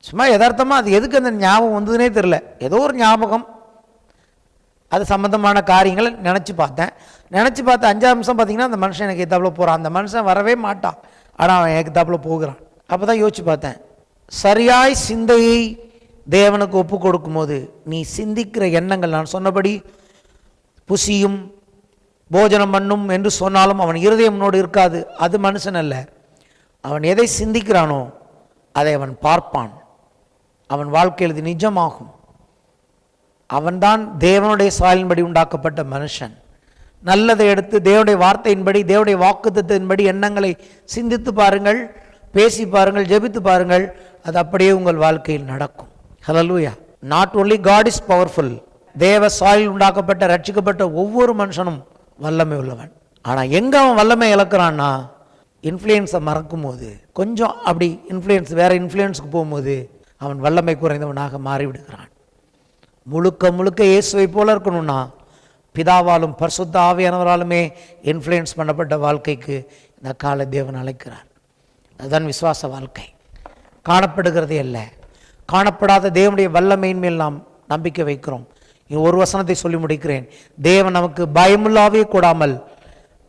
சும்மா யதார்த்தமாக, அது எதுக்கு அந்த ஞாபகம் வந்ததுனே தெரில, ஏதோ ஒரு ஞாபகம், அது சம்மந்தமான காரியங்களை நினச்சி பார்த்தேன். நினச்சி பார்த்து 5 நிமிஷம் பார்த்தீங்கன்னா அந்த மனுஷன் எனக்கு எத்தாப்பில் போகிறான். அந்த மனுஷன் வரவே மாட்டான், ஆனால் அவன் எனக்கு எத்தாப்பில் போகிறான். அப்போ தான் யோசிச்சு பார்த்தேன், சரியாய் சிந்தையை தேவனுக்கு ஒப்பு கொடுக்கும்போது நீ சிந்திக்கிற எண்ணங்கள், நான் சொன்னபடி புசியும் போஜனம் பண்ணும் என்று சொன்னாலும் அவன் இருதயம் உன்னோடு இருக்காது. அது மனுஷன் அல்ல. அவன் எதை சிந்திக்கிறானோ அதை அவன் பார்ப்பான். அவன் வாழ்க்கையில் இது நிஜமாகும். அவன்தான் தேவனுடைய சாயலின்படி உண்டாக்கப்பட்ட மனுஷன். நல்லதை எடுத்து தேவனுடைய வார்த்தையின்படி, தேவனுடைய வாக்குத்தத்தின்படி எண்ணங்களை சிந்தித்து பாருங்கள், பேசி பாருங்கள், ஜெபித்து பாருங்கள், அது அப்படியே உங்கள் வாழ்க்கையில் நடக்கும். Hallelujah. Not only God is powerful, தேவ சாயலில் உண்டாக்கப்பட்ட ரட்சிக்கப்பட்ட ஒவ்வொரு மனுஷனும் வல்லமை உள்ளவன். ஆனால் எங்கே அவன் வல்லமை இழக்கிறான்னா, இன்ஃப்ளூயன்ஸை மறக்கும் போது, கொஞ்சம் அப்படி இன்ஃப்ளூயன்ஸ் வேறு இன்ஃப்ளூயன்ஸுக்கு போகும்போது அவன் வல்லமை குறைந்தவனாக மாறிவிடுகிறான். முழுக்க முழுக்க இயேசுவை போல இருக்கணும்னா பிதாவாலும் பரிசுத்த ஆவியானவராலுமே இன்ஃப்ளூயன்ஸ் பண்ணப்பட்ட வாழ்க்கைக்கு இந்த கால தேவன் அழைக்கிறார். அதுதான் விசுவாச வாழ்க்கை. காணப்படுகிறதே அல்ல, காணப்படாத தேவனுடைய வல்லமையின் மேல் நாம் நம்பிக்கை வைக்கிறோம். ஒரு வசனத்தை சொல்லி முடிக்கிறேன். தேவன் நமக்கு பயமுள்ளாவே கூடாமல்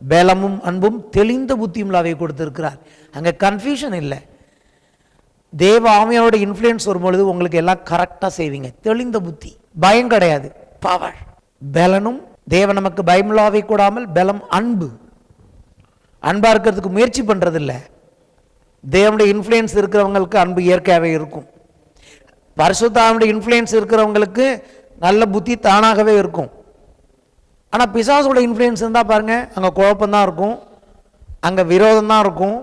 பலமும் அன்பும் தெளிந்த புத்தியும்லாவே கொடுத்திருக்கிறார். அங்கே கன்ஃபியூஷன் இல்லை. தேவ ஆவியானோட இன்ஃப்ளூயன்ஸ் வரும்பொழுது உங்களுக்கு எல்லாம் கரெக்டாக செய்வீங்க. தெளிந்த புத்தி, பயம் கிடையாது, பவர். பலனும், தேவன் நமக்கு பயமுள்ளாவே கூடாமல் பலம், அன்பு. அன்பா இருக்கிறதுக்கு முயற்சி பண்றது இல்லை. தேவனுடைய இன்ஃப்ளூயன்ஸ் இருக்கிறவங்களுக்கு அன்பு இயற்கையாகவே இருக்கும். பரிசுத்த ஆவியுடைய இன்ஃப்ளூயன்ஸ் இருக்கிறவங்களுக்கு நல்ல புத்தி தானாகவே இருக்கும். ஆனால் பிசாசோட இன்ஃப்ளூயன்ஸ் இருந்தால் பாருங்க, அங்கே குழப்பம்தான் இருக்கும், அங்கே விரோதம் தான் இருக்கும்,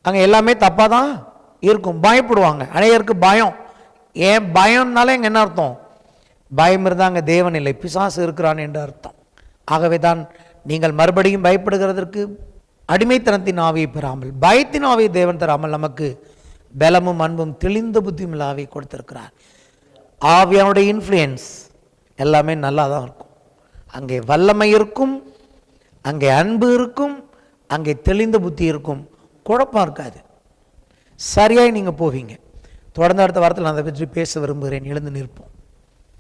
அங்கே எல்லாமே தப்பாக தான் இருக்கும். பயப்படுவாங்க. அநேகருக்கு பயம். ஏன் பயம்னாலே இங்கே என்ன அர்த்தம்? பயம் இருந்தால் அங்கே தேவன் இல்லை, பிசாசு இருக்கிறான் என்று அர்த்தம். ஆகவே தான் நீங்கள் மறுபடியும் பயப்படுகிறதற்கு அடிமைத்தனத்தின் ஆவியை பெறாமல், பயத்தின் ஆவியை தேவன் தராமல் நமக்கு பலமும் அன்பும் தெளிந்த புத்தியும் ஆவியை கொடுத்திருக்கிறார். ஆவியானுடைய இன்ஃப்ளூயன்ஸ் எல்லாமே நல்லா தான் இருக்கும். அங்கே வல்லமை இருக்கும், அங்கே அன்பு இருக்கும், அங்கே தெளிந்த புத்தி இருக்கும், குழப்பம் இருக்காது. சரியாய் நீங்கள் போவீங்க. தொடர்ந்து அடுத்த வாரத்தில் நான் அதை பற்றி பேச விரும்புகிறேன். எழுந்து நிற்போம்.